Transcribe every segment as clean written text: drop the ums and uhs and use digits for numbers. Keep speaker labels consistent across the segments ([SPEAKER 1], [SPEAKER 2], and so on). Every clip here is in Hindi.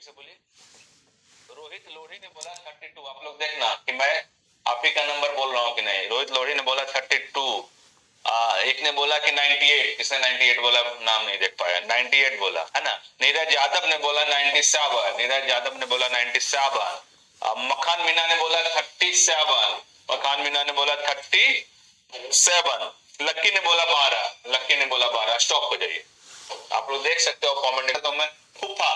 [SPEAKER 1] से बोलिए। रोहित लोढ़ी ने बोला 32। आप लोग देखना कि मैं आप ही का नंबर बोल रहा हूँ कि नहीं। रोहित लोढ़ी ने बोला 32। एक ने बोला कि 98। किसने 98 बोला? नाम नहीं देख पाया। 98 बोला है ना। नीरज यादव ने बोला 97। नीरज यादव ने बोला 97। मखान मीना ने बोला 37। मखान मीना ने बोला 37। लक्की ने बोला 12। लक्की ने बोला 12। स्टॉप हो जाइए। आप लोग देख सकते हो कमेंट। तो मैं फूफा,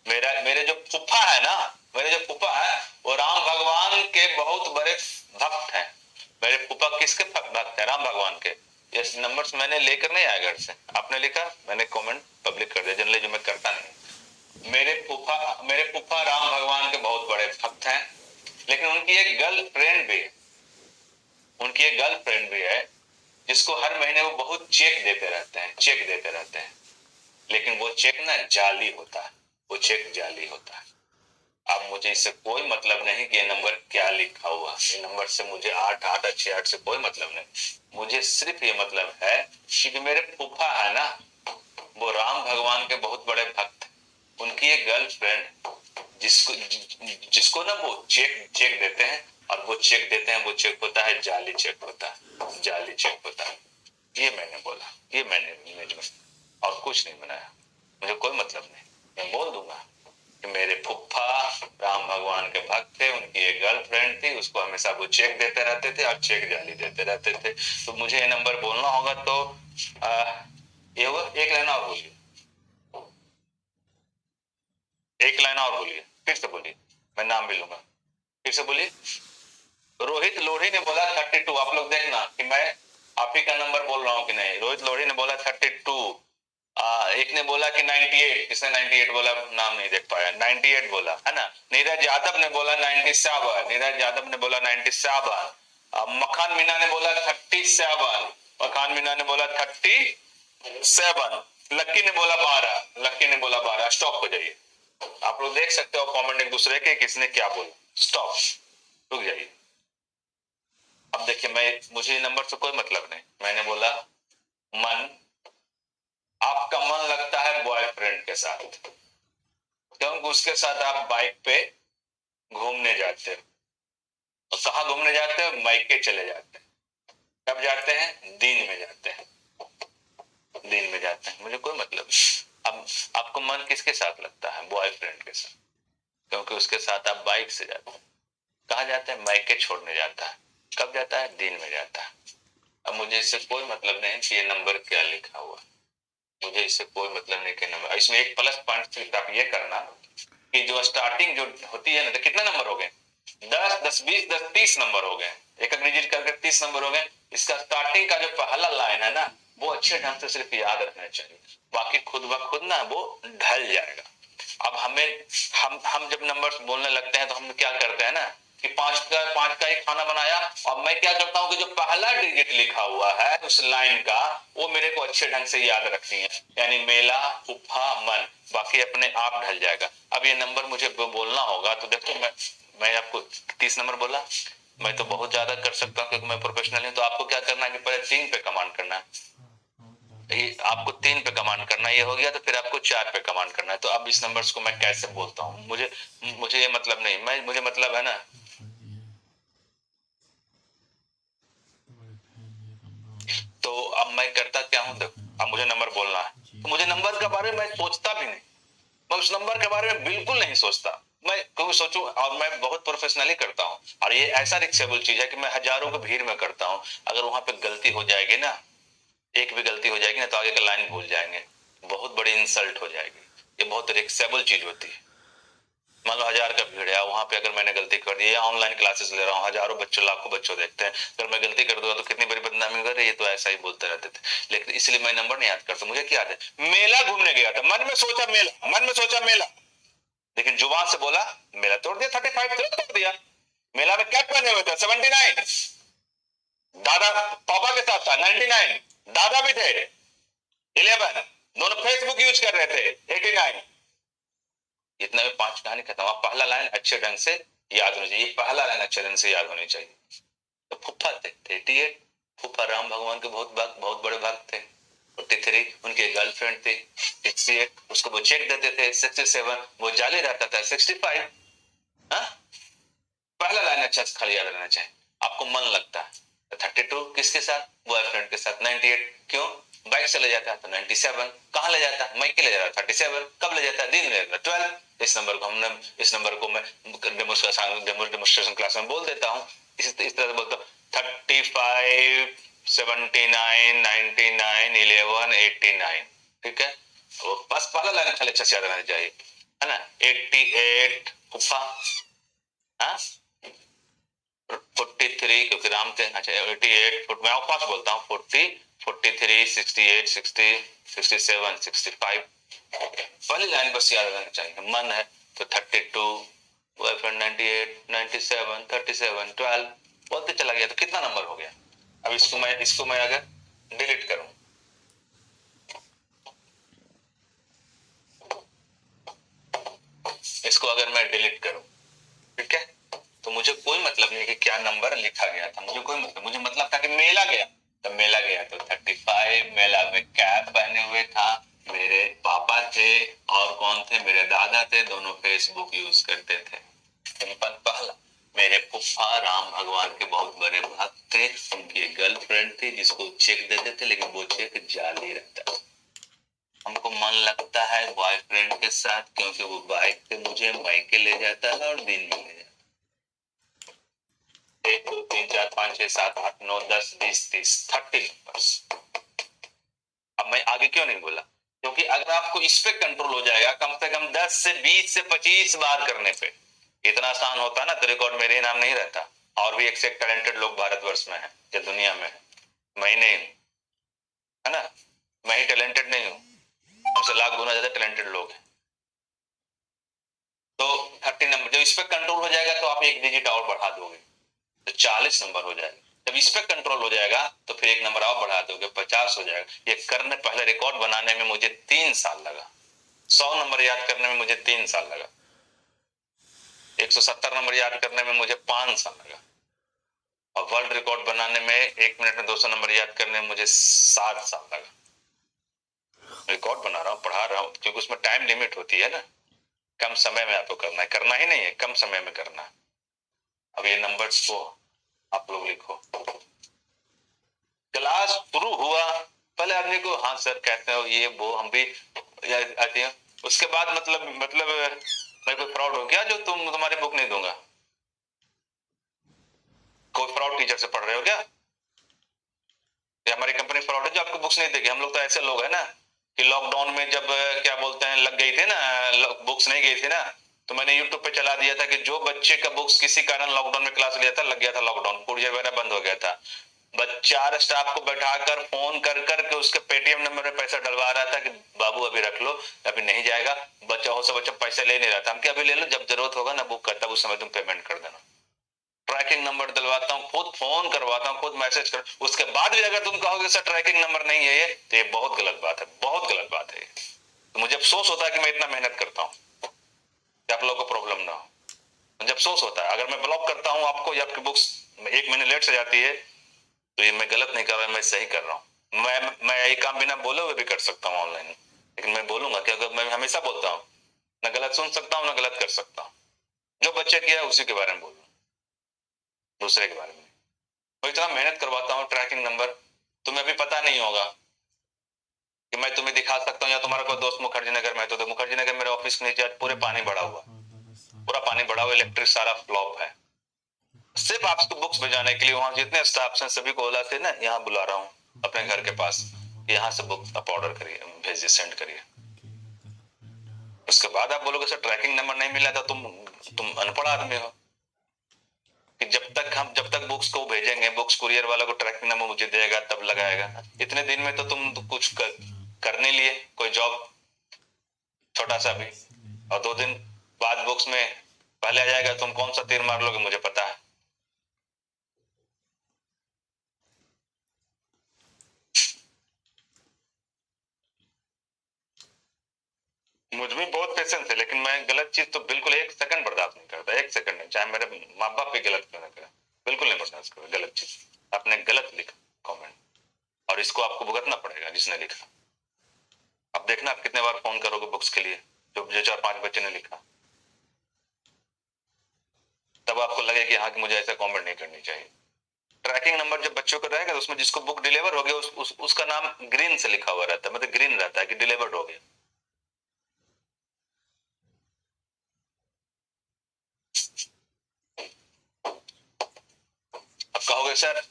[SPEAKER 1] मेरे जो फूफा है ना, मेरे जो फूफा है वो राम भगवान के बहुत बड़े भक्त हैं। मेरे फूफा किसके भक्त हैं? राम भगवान के। ये नंबर्स मैंने लेकर नहीं आया घर से। आपने लिखा, मैंने कमेंट पब्लिक कर दिया। जनरली जो मैं करता नहीं। मेरे फूफा राम भगवान के बहुत बड़े भक्त हैं। लेकिन उनकी एक गर्लफ्रेंड भी है। उनकी एक गर्लफ्रेंड भी है जिसको हर महीने वो बहुत चेक देते रहते हैं, चेक देते रहते हैं। लेकिन वो चेक ना जाली होता है। वो चेक जाली होता है। अब मुझे इससे कोई मतलब नहीं कि ये नंबर क्या लिखा हुआ। ये नंबर से मुझे 8 8 6 8 से कोई मतलब नहीं। मुझे सिर्फ ये मतलब है कि जो मेरे फूफा है ना, वो राम भगवान के बहुत बड़े भक्त। उनकी एक गर्लफ्रेंड जिसको जिसको ना वो चेक चेक देते हैं, और वो चेक देते हैं, वो चेक होता है जाली चेक होता है, जाली चेक होता है। ये मैंने बोला, ये मैंने इमेज में और कुछ नहीं बनाया। मुझे कोई मतलब नहीं। मैं बोल दूंगा कि मेरे फुफ्फा राम भगवान के भक्त थे। उनकी एक गर्लफ्रेंड थी, उसको हमेशा वो चेक देते रहते थे और चेक जाली देते रहते थे। तो मुझे ये नंबर बोलना होगा। तो ये होगा। एक लाइन और बोलिए, एक लाइन और बोलिए, फिर से बोलिए, मैं नाम भी लूंगा। फिर से बोलिए। रोहित लोढ़ी ने बोला 32। आप लोग देखना कि मैं आप ही का नंबर बोल रहा हूँ कि नहीं। रोहित लोढ़ी ने बोला 32। एक ने बोला कि 98। किसने 98 बोला? नाम नहीं देख पाया। 98 बोला है ना। नीरज यादव ने बोला 97। नीरज यादव ने बोला 97। मखान मीना ने बोला 37। मखान मीना ने बोला 37। लक्की ने बोला 12। लक्की ने बोला 12। स्टॉप हो जाइए। आप लोग देख सकते हो कमेंट एक दूसरे के, किसने क्या बोला। स्टॉप, रुक जाइए। अब देखिए, मुझे नंबर से कोई मतलब नहीं। मैंने बोला मन, आपका मन लगता है बॉयफ्रेंड के साथ, क्योंकि उसके साथ आप बाइक पे घूमने जाते हो। और कहाँ घूमने जाते हो? मायके चले जाते हैं। कब जाते हैं? दिन में जाते हैं। दिन में जाते हैं। मुझे कोई मतलब नहीं। अब आपको मन किसके साथ लगता है? बॉयफ्रेंड के साथ, क्योंकि उसके साथ आप बाइक से जाते हैं। कहाँ जाते हैं? मायके छोड़ने जाता है। कब जाता है? दिन में जाता है। अब मुझे इससे कोई मतलब नहीं कि ये नंबर क्या लिखा हुआ। मुझे इससे कोई मतलब नहीं कि नंबर। इसमें एक प्लस पॉइंट आप ये करना कि जो स्टार्टिंग जो होती है ना, तो कितने नंबर हो गए? 10 10 20 10 30 नंबर हो गए। एक डिजिट करके 30 नंबर हो गए। इसका स्टार्टिंग का जो पहला लाइन है ना, वो अच्छे ढंग से सिर्फ याद रखना चाहिए। बाकी खुद ब खुद ना वो ढल जाएगा। अब हम जब नंबर बोलने लगते हैं तो हम क्या करते हैं ना कि पांच का ही खाना बनाया, और मैं क्या करता हूँ कि जो पहला डिजिट लिखा हुआ है उस लाइन का, वो मेरे को अच्छे ढंग से याद रखनी है। यानी मेला, फुफा, मन। बाकी अपने आप ढल जाएगा। अब ये नंबर मुझे बोलना होगा। तो देखो, मैं आपको 30 नंबर बोला। मैं तो बहुत ज्यादा कर सकता हूँ क्योंकि मैं प्रोफेशनल हूँ। तो आपको क्या करना है कि पहले 3 पे कमांड करना है। ये आपको 3 पे कमांड करना, ये हो गया। तो फिर आपको 4 पे कमांड करना है। तो अब इस नंबर्स को मैं कैसे बोलता हूँ? मुझे ये मतलब नहीं। मुझे मतलब है ना, तो अब मैं करता क्या हूँ? देखो, अब मुझे नंबर बोलना है, तो मुझे नंबर के बारे में मैं सोचता भी नहीं। मैं उस नंबर के बारे में बिल्कुल नहीं सोचता। मैं क्यों सोचूं? और मैं बहुत प्रोफेशनली करता हूँ। और ये ऐसा रिक्सेबल चीज है कि मैं हजारों की भीड़ में करता हूँ। अगर वहां पे गलती हो जाएगी ना, एक भी गलती हो जाएगी ना, तो आगे का लाइन भूल जाएंगे। बहुत बड़ी इंसल्ट हो जाएगी। ये बहुत रिक्सेबल चीज होती है। मान लो 1000 का भीड़ है, वहां पे अगर मैंने गलती कर दी, या ऑनलाइन क्लासेस ले रहा हूँ, हजारों बच्चों लाखों बच्चों देखते हैं, अगर मैं गलती कर दूंगा तो कितनी बड़ी बदनामी कर रही है। तो ऐसा ही बोलते रहते थे। लेकिन इसलिए मैं नंबर नहीं याद करता। मुझे क्या याद है? मेला घूमने गया था, मन में सोचा मेला, मन में सोचा मेला, लेकिन जुबान से बोला मेला। तोड़ दिया। 35 तोड़ दिया। मेला में क्या पहने हुए थे? 79। दादा पापा के साथ था 99। दादा भी थे 11। दोनों फेसबुक यूज कर रहे थे 89। इतना में 5 कहानी खत्म। अब पहला लाइन अच्छे ढंग से याद होनी चाहिए। पहला लाइन अच्छे ढंग से याद होनी चाहिए। तो फुफ्फा थे 38। फुफ्फा राम भगवान के बहुत बड़े भक्त थे। 43 उनकी गर्लफ्रेंड थी। 68, उसको वो चेक देते थे। 67 वो जाली रहता था। 65, हाँ, पहला लाइन अच्छा से खाली याद रहना चाहिए, आपको मन लगता है। 32 किसके साथ? बॉयफ्रेंड के साथ। 98 क्यों? बाइक से ले जाता है। तो 97 कहाँ ले जाता है? माइके ले जाता है। 37 कब ले जाता है? दिन में ले जाता है। 12 इस नंबर को मैं डेमोस्ट्रेशन क्लास में बोल देता हूँ। इस तरह से बोलता हूँ 35, 79, 99, 11, 89। ठीक है, वो बस पहला लाइन खाली अच्छा से याद रहना चाहिए, है ना। 88 फुफा, हाँ, 43 क्योंकि राम थे। अच्छा 88 फुट, मैं फास्ट बोलता हूँ। 40, 43, 68, 60, 67, 65। पहली लाइन बस याद रहना चाहिए, मन है तो 32, बॉयफ्रेंड 98, 97, 37, 12 बोलते चला गया तो कितना नंबर हो गया? अब इसको मैं अगर डिलीट करूं, इसको अगर मैं डिलीट करूं, ठीक है, तो मुझे कोई मतलब नहीं कि क्या नंबर लिखा गया था, मुझे कोई मतलब, मुझे मतलब था कि मेला गया। तो मेला गया तो 35, मेला में कैप पहने हुए था, मेरे पापा थे, और कौन थे? मेरे दादा थे, दोनों फेसबुक यूज करते थे। सिंपल पहला। मेरे फुफा राम भगवान के बहुत बड़े भक्त थे, उनकी एक गर्लफ्रेंड थी जिसको चेक देते थे, लेकिन वो चेक जाली रहता था। हमको मन लगता है बॉयफ्रेंड के साथ, क्योंकि वो बाइक पे मुझे मायके ले जाता है और दिन में ले जाता है। 1, 2, 3, 4, 5, 6, 7, 8, 9, 10, 20, 30, 30 नंबर्स। अब मैं आगे क्यों नहीं बोला? क्योंकि अगर आपको इस पे कंट्रोल हो जाएगा, कम से कम 10 से 20 से 25 बार करने पे, इतना आसान होता ना तो रिकॉर्ड मेरे नाम नहीं रहता। और भी एक से एक टैलेंटेड लोग भारतवर्ष में है या दुनिया में है, मैं ही नहीं हूं, है ना। मैं ही टैलेंटेड नहीं हूं, हमसे लाख गुना ज्यादा टैलेंटेड लोग हैं। तो 30 नंबर जब इस पे कंट्रोल हो जाएगा तो आप एक डिजिट और बढ़ा दोगे तो 40 नंबर हो जाएगा। जब इस पे कंट्रोल हो जाएगा तो फिर एक नंबर और बढ़ा दोगे, 50 हो जाएगा। ये करने, पहले रिकॉर्ड बनाने में मुझे 3 साल लगा। 100 नंबर याद करने में मुझे 3 साल लगा। 170 नंबर याद करने में मुझे 5 साल लगा। और वर्ल्ड रिकॉर्ड बनाने में 1 मिनट में 200 नंबर याद करने में मुझे 7 साल लगा। रिकॉर्ड बना रहा हूँ, पढ़ा रहा हूँ, क्योंकि उसमें टाइम लिमिट होती है ना। कम समय में आपको करना है, करना ही नहीं है, कम समय में करना है। अब ये नंबर्स को आप लोग लिखो। क्लास शुरू हुआ, पहले आदमी को हाँ सर कहते हो, ये वो हम भी आती है। उसके बाद मतलब मैं कोई फ्रॉड हो गया जो तुम्हारी बुक नहीं दूंगा? कोई फ्रॉड टीचर से पढ़ रहे हो क्या? ये हमारी कंपनी फ्रॉड है जो आपको बुक्स नहीं देगी? हम लोग तो ऐसे लोग हैं ना कि लॉकडाउन में जब क्या बोलते हैं लग गई थी ना, बुक्स नहीं गई थी ना, तो मैंने यूट्यूब पे चला दिया था कि जो बच्चे का बुक्स किसी कारण लॉकडाउन में क्लास लिया था, लग गया था लॉकडाउन, कुरियर वगैरह बंद हो गया था, बच्चा स्टाफ को बैठाकर फोन कर करके उसके पेटीएम नंबर में पैसा डलवा रहा था कि बाबू अभी रख लो, अभी नहीं जाएगा। बच्चा हो से बच्चा पैसा ले नहीं रहा था। हम क्या अभी ले लो, जब जरूरत होगा ना बुक करता, उस समय तुम पेमेंट कर देना। ट्रैकिंग नंबर दिलवाता हूँ, खुद फोन करवाता हूँ, खुद मैसेज कर, उसके बाद भी अगर तुम कहोगे सर ट्रैकिंग नंबर नहीं है ये, तो ये बहुत गलत बात है, बहुत गलत बात है। तो मुझे अफसोस होता है कि मैं इतना मेहनत करता हूँ कि आप लोगों को प्रॉब्लम ना हो। मुझे अफसोस होता है अगर मैं ब्लॉक करता हूँ आपको या आपकी बुक्स 1 महीने लेट से जाती है, तो ये मैं गलत नहीं कर रहा, मैं सही कर रहा हूँ। मैं यही काम बिना बोले हुए भी कर सकता हूँ ऑनलाइन, लेकिन मैं बोलूंगा कि अगर मैं हमेशा बोलता हूँ, ना गलत सुन सकता हूँ ना गलत कर सकता हूँ। जो बच्चे किया उसी के बारे में बोलूँ, दूसरे के बारे में। मैं इतना मेहनत करवाता हूँ ट्रैकिंग नंबर, तुम्हें अभी पता नहीं होगा कि मैं तुम्हें दिखा सकता हूँ, या तुम्हारा कोई दोस्त मुखर्जी नगर में, तो मुखर्जी नगर मेरे ऑफिस के नीचे पूरे पानी भरा हुआ, पूरा पानी भरा हुआ, इलेक्ट्रिक सारा फ्लॉप है। सिर्फ आपको बुक्स भेजाने के लिए वहां जितने स्टाफ हैं सभी को बोला थे ना, यहाँ बुला रहा हूँ अपने घर के पास, यहाँ से बुक आप ऑर्डर करिए, भेजिए, सेंड करिए। उसके बाद आप बोलोगे सर ट्रैकिंग नंबर नहीं मिला था, तुम अनपढ़ आदमी हो। कि जब तक बुक्स को भेजेंगे, बुक्स कुरियर वाला को ट्रैकिंग नंबर मुझे देगा तब लगाएगा। इतने दिन में तो तुम तो कुछ कर नहीं लिए कोई जॉब छोटा सा भी, और 2 दिन बाद बुक्स में पहले आ जाएगा, तुम कौन सा तीर मार लोगे मुझे पता है। मुझ में बहुत पेशेंस है, लेकिन मैं गलत चीज तो बिल्कुल 1 सेकंड बर्दाश्त नहीं करता, 1 सेकंड नहीं, चाहे मेरे माँ बाप भी गलत क्यों ना करे, बिल्कुल नहीं बर्दाश्त करो गलत चीज। आपने गलत लिखा कमेंट, और इसको आपको भुगतना पड़ेगा जिसने लिखा। अब देखना आप कितने बार फोन करोगे बुक्स के लिए, जो 4-5 बच्चे ने लिखा, तब आपको लगे कि हाँ कि मुझे ऐसा कमेंट नहीं करनी चाहिए। ट्रैकिंग नंबर जब बच्चों का रहेगा तो उसमें जिसको बुक डिलीवर हो गया उसका नाम ग्रीन से लिखा हुआ रहता है, मतलब ग्रीन रहता है कि डिलीवर्ड हो गया। अब कहोगे सर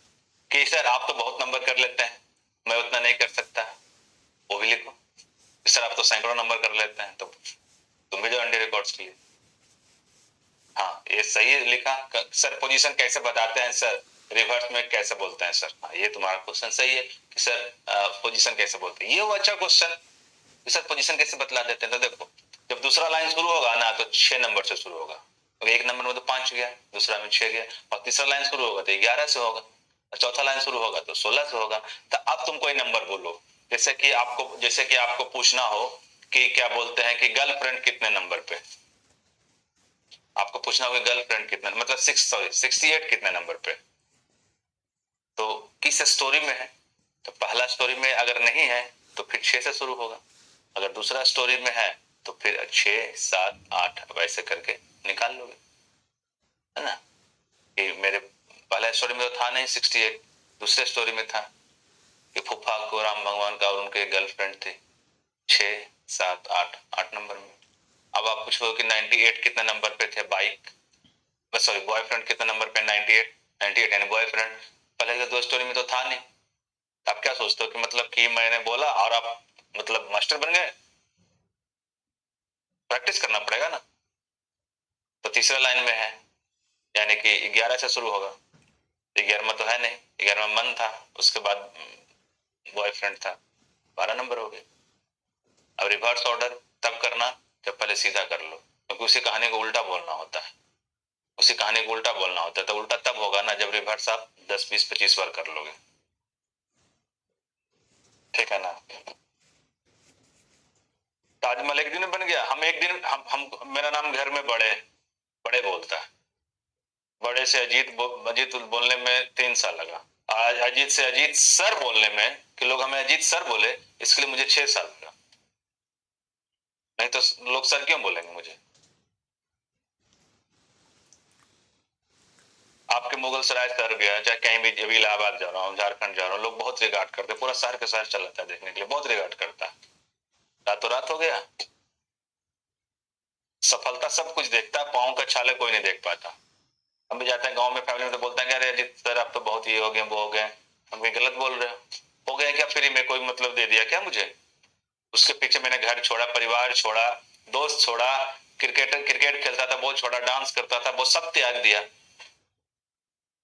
[SPEAKER 1] कि सर आप तो बहुत नंबर कर लेते हैं, मैं उतना नहीं कर सकता, वो भी लिखो। सर आप तो सैकड़ों नंबर कर लेते हैं, तो तुम भी जो अंडे रिकॉर्ड्स के लिए। हाँ ये सही है लिखा। सर पोजीशन कैसे बताते हैं सर, रिवर्स में कैसे बोलते हैं सर? हाँ, ये तुम्हारा क्वेश्चन सही है कि सर पोजीशन कैसे बोलते हैं, ये वो अच्छा क्वेश्चन। सर पोजीशन कैसे बतला देते हैं? तो देखो जब दूसरा लाइन शुरू होगा ना तो 6 नंबर से शुरू होगा, तो एक नंबर में तो 5 गया, दूसरा में 6 गया, और तीसरा लाइन शुरू होगा तो 11 से होगा, और चौथा लाइन शुरू होगा तो 16 से होगा। तो अब तुम कोई नंबर बोलो, जैसे कि आपको पूछना हो कि क्या बोलते हैं कि गर्लफ्रेंड कितने नंबर पे, आपको पूछना होगा गर्लफ्रेंड कितने, मतलब 68 कितने नंबर पे, तो किस स्टोरी में है? तो पहला स्टोरी में अगर नहीं है तो फिर 6 से शुरू होगा, अगर दूसरा स्टोरी में है तो फिर 6, 7, 8 वैसे करके निकाल लोगे, है ना? कि मेरे पहला स्टोरी में तो था नहीं 68, दूसरे स्टोरी में था कि फूफा को राम भगवान का और उनके गर्लफ्रेंड थे 6, 7, 8, 8 नंबर में। अब आप पूछो कि 98 कितने नंबर पे थे बाइक, सॉरी बॉयफ्रेंड कितने नंबर पे? 98, 98 यानी बॉयफ्रेंड। पहले के दो स्टोरी में तो था नहीं, तो आप क्या सोचते हो कि मतलब कि मैंने बोला और आप मतलब मास्टर बन गए? प्रैक्टिस करना पड़ेगा ना। तो तीसरा लाइन में है यानी कि 11 से शुरू होगा, 11वां तो है नहीं, 11वां मन था, उसके बाद बॉयफ्रेंड था, 12 नंबर हो गए। अब रिवर्स ऑर्डर तब करना जब पहले सीधा कर लो, क्योंकि उसी कहानी को उल्टा बोलना होता है, उसी कहानी को उल्टा बोलना होता है, तो उल्टा तब होगा ना जब रिवर्स आप 10, 20, 25 बार कर लोगे, ठीक है ना? ताजमहल एक दिन में बन गया? हम एक दिन हम मेरा नाम घर में बड़े बड़े बोलता है, बड़े से अजीत बोलने में 3 साल लगा, आज अजीत से अजीत सर बोलने में कि लोग हमें अजीत सर बोले, इसके लिए मुझे 6 साल लगा, नहीं तो लोग सर क्यों बोलेंगे मुझे? आपके मुगल सराय सर गया, चाहे कहीं भी, अभी इलाहाबाद जा रहा हूँ, झारखंड जा रहा हूँ, लोग बहुत रिगार्ड करते, पूरा शहर के शहर चल जाता है देखने के लिए, बहुत रिगार्ड करता है। रातों रात हो गया। सफलता सब कुछ देखता है, पाँव का छाले कोई नहीं देख पाता। हम भी जाते हैं गांव में, फैमिली में, तो बोलते हैं अरे अजीत सर आप तो बहुत ये हो गए वो हो गए, हम भी गलत बोल रहे हो गए क्या? फ्री में कोई मतलब दे दिया क्या मुझे? उसके पीछे मैंने घर छोड़ा, परिवार छोड़ा, दोस्त छोड़ा, क्रिकेट खेलता था वो छोड़ा, डांस करता था वो सब त्याग दिया,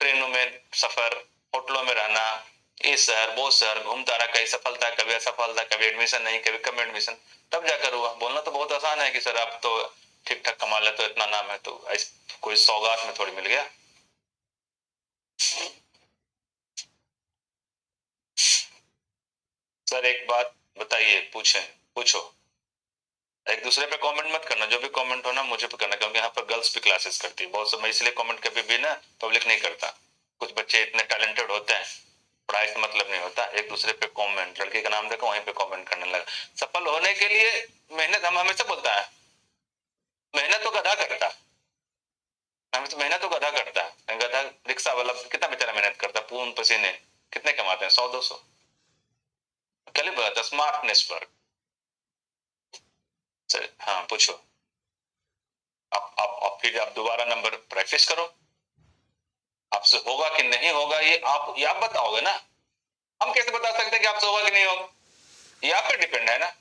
[SPEAKER 1] ट्रेनों में सफर, होटलों में रहना, इस शहर वो शहर घूमता रहा, कहीं सफलता कभी असफलता, कभी एडमिशन नहीं कभी कम एडमिशन, तब जाकर हुआ। बोलना तो बहुत आसान है कि सर आप तो ठीक ठाक कमा लेते हो, इतना नाम है, तो कोई सौगात में थोड़ी मिल गया। सर एक बात बताइए, पूछो। एक दूसरे पे कमेंट मत करना, जो भी कमेंट हो ना मुझे पे करना, क्योंकि यहाँ पर गर्ल्स भी क्लासेस करती है बहुत से, मैं इसलिए कमेंट कभी भी ना पब्लिक नहीं करता। कुछ बच्चे इतने टैलेंटेड होते हैं, पढ़ाई से मतलब नहीं होता, एक दूसरे पे कमेंट, लड़की का नाम देखो वहीं पे कमेंट करने लगा। सफल होने के लिए मेहनत, हम हमेशा बोलता है मेहनत तो गधा करता है, मेहनत तो गधा करता है, गधा रिक्शा वाला कितना बेचारा मेहनत करता है, खून पसीने, कितने कमाते हैं? 100, 200। कल ही बोला था स्मार्टनेस वर्क। हाँ पूछो। आप फिर आप दोबारा नंबर प्रैक्टिस करो, आपसे होगा कि नहीं होगा ये आप बताओगे ना, हम कैसे बता सकते हैं कि आपसे होगा कि नहीं होगा? ये आप पे डिपेंड है ना।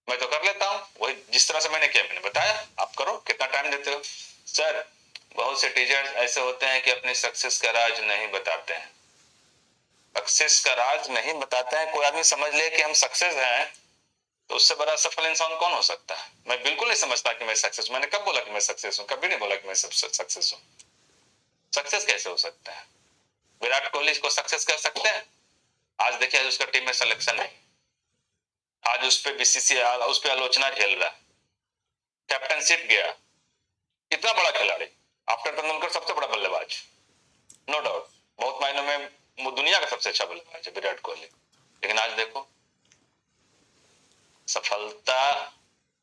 [SPEAKER 1] मैं तो कर लेता हूँ वही जिस तरह से मैंने किया, मैंने बताया, आप करो, कितना टाइम देते हो? सर बहुत से टीचर्स ऐसे होते हैं कि अपनी सक्सेस का राज नहीं बताते हैं, सक्सेस का राज नहीं बताते हैं। कोई आदमी समझ ले कि हम सक्सेस हैं तो उससे बड़ा सफल इंसान कौन हो सकता है? मैं बिल्कुल नहीं समझता कि मैं सक्सेस, मैंने कब बोला कि मैं सक्सेस हूँ? कभी नहीं बोला कि मैं सक्सेस हूँ। सक्सेस कैसे हो सकता है? विराट कोहली को सक्सेस कर सकते हैं? आज देखिए आज उसका टीम में सिलेक्शन है, आज उस पर बीसीसीआई उस पर आलोचना झेल रहा है, कैप्टनशिप गया, इतना बड़ा खिलाड़ी, आफ्टर तेंदुलकर सबसे बड़ा बल्लेबाज, नो डाउट, बहुत मायनों में वो दुनिया का सबसे अच्छा बल्लेबाज है विराट कोहली, लेकिन आज देखो सफलता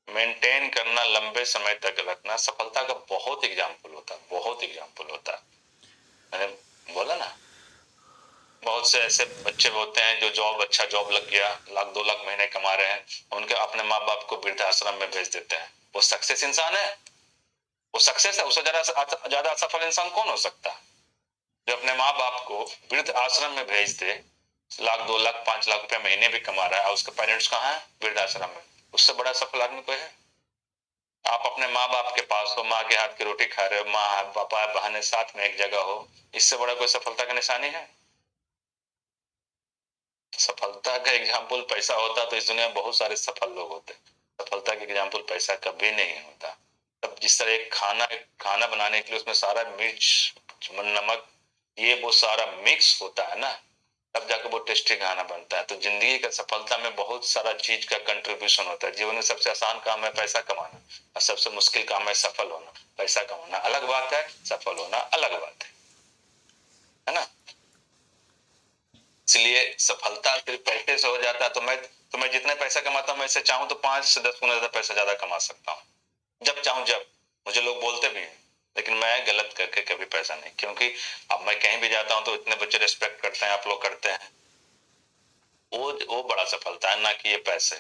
[SPEAKER 1] मेंटेन करना, लंबे समय तक रखना, सफलता का बहुत एग्जाम्पल होता है, बहुत एग्जाम्पल होता है। मैंने बोला ना, बहुत से ऐसे बच्चे होते हैं जो अच्छा जॉब लग गया, 1 लाख 2 लाख महीने कमा रहे हैं, उनके अपने माँ बाप को वृद्धाश्रम में भेज देते हैं। वो सक्सेस इंसान है? वो सक्सेस है? उससे ज्यादा असफल इंसान कौन हो सकता है? जो अपने माँ बाप को वृद्ध आश्रम में भेज दे, 1 लाख 2 लाख 5 लाख रुपया महीने भी कमा रहा है, और उसके पेरेंट्स कहाँ है? वृद्धाश्रम में। उससे बड़ा सफल आदमी कोई है? आप अपने माँ बाप के पास हो, माँ के हाथ की रोटी खा रहे हो, माँ पापा बहने साथ में एक जगह हो, इससे बड़ा कोई सफलता का निशानी है? सफलता का एग्जाम्पल पैसा होता तो इस दुनिया में बहुत सारे सफल लोग होते। सफलता का एग्जाम्पल पैसा कभी नहीं होता। तब जिस तरह एक खाना बनाने के लिए उसमें सारा मिर्च नमक ये वो सारा मिक्स होता है ना, तब जाकर वो टेस्टी खाना बनता है। तो जिंदगी का सफलता में बहुत सारा चीज का कंट्रीब्यूशन होता है। जीवन में सबसे आसान काम है पैसा कमाना, और सबसे मुश्किल काम है सफल होना। पैसा कमाना अलग बात है, सफल होना अलग बात है ना? इसलिए सफलता सिर्फ पैसे से हो जाता है। तो मैं जितने पैसा कमाता हूँ, मैं से चाहूँ तो 5 से 10 गुना ज्यादा पैसा ज्यादा कमा सकता हूँ, जब चाहूँ जब। मुझे लोग बोलते भी हैं, लेकिन मैं गलत करके कभी पैसा नहीं, क्योंकि अब मैं कहीं भी जाता हूँ तो इतने बच्चे रिस्पेक्ट करते हैं, आप लोग करते हैं, वो बड़ा सफलता है, ना कि ये पैसे,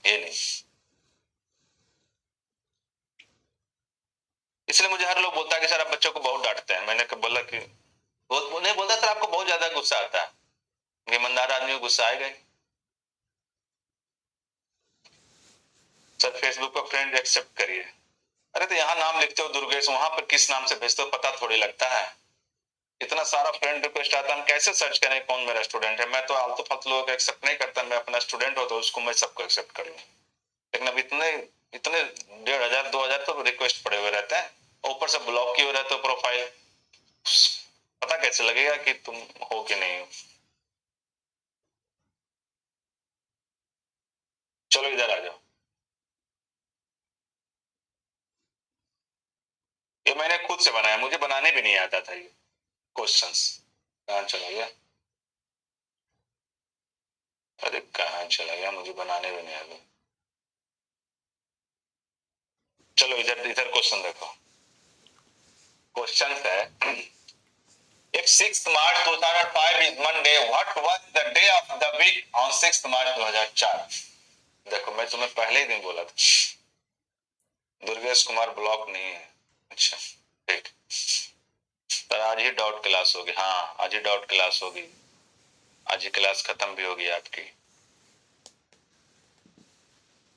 [SPEAKER 1] ये नहीं। इसलिए मुझे हर लोग बोलता है कि सर आप बच्चों को बहुत डांटते हैं। मैंने बोला कि वो नहीं बोलता, सर आपको बहुत ज्यादा गुस्सा आता है। ईमानदार आदमी को गुस्सा आएगा। सर फेसबुक पर फ्रेंड एक्सेप्ट करिए। अरे तो यहाँ नाम लिखते हो दुर्गेश, वहां पर किस नाम से भेजते हो पता थोड़ी लगता है। इतना सारा फ्रेंड रिक्वेस्ट आता है, हम कैसे सर्च करें कौन मेरा स्टूडेंट है? मैं तो आलतू फालतू लोगों को एक्सेप्ट नहीं करता। मैं अपना स्टूडेंट हो तो उसको मैं सबको एक्सेप्ट कर लूँ। लेकिन अब इतने इतने 1,500 2,000 तो रिक्वेस्ट पड़े हुए रहते हैं, ऊपर से ब्लॉक किए हुए रहते हो प्रोफाइल। पता कैसे लगेगा कि तुम हो कि नहीं हो? चलो इधर आ जाओ। ये मैंने खुद से बनाया, मुझे बनाने भी नहीं आता था ये क्वेश्चंस। कहाँ चला गया? अरे कहाँ चला गया, मुझे बनाने भी नहीं आता। चलो इधर इधर क्वेश्चन देखो। क्वेश्चन है, if 6th March 2005 is Monday, what was the day of the week on 6th March 2004? देखो मैं तुम्हें पहले ही दिन बोला था, दुर्गेश कुमार ब्लॉक नहीं है। अच्छा ठीक, तो आज ही डॉट क्लास होगी। हाँ आज ही डॉट क्लास होगी, आज ही क्लास खत्म भी होगी आपकी।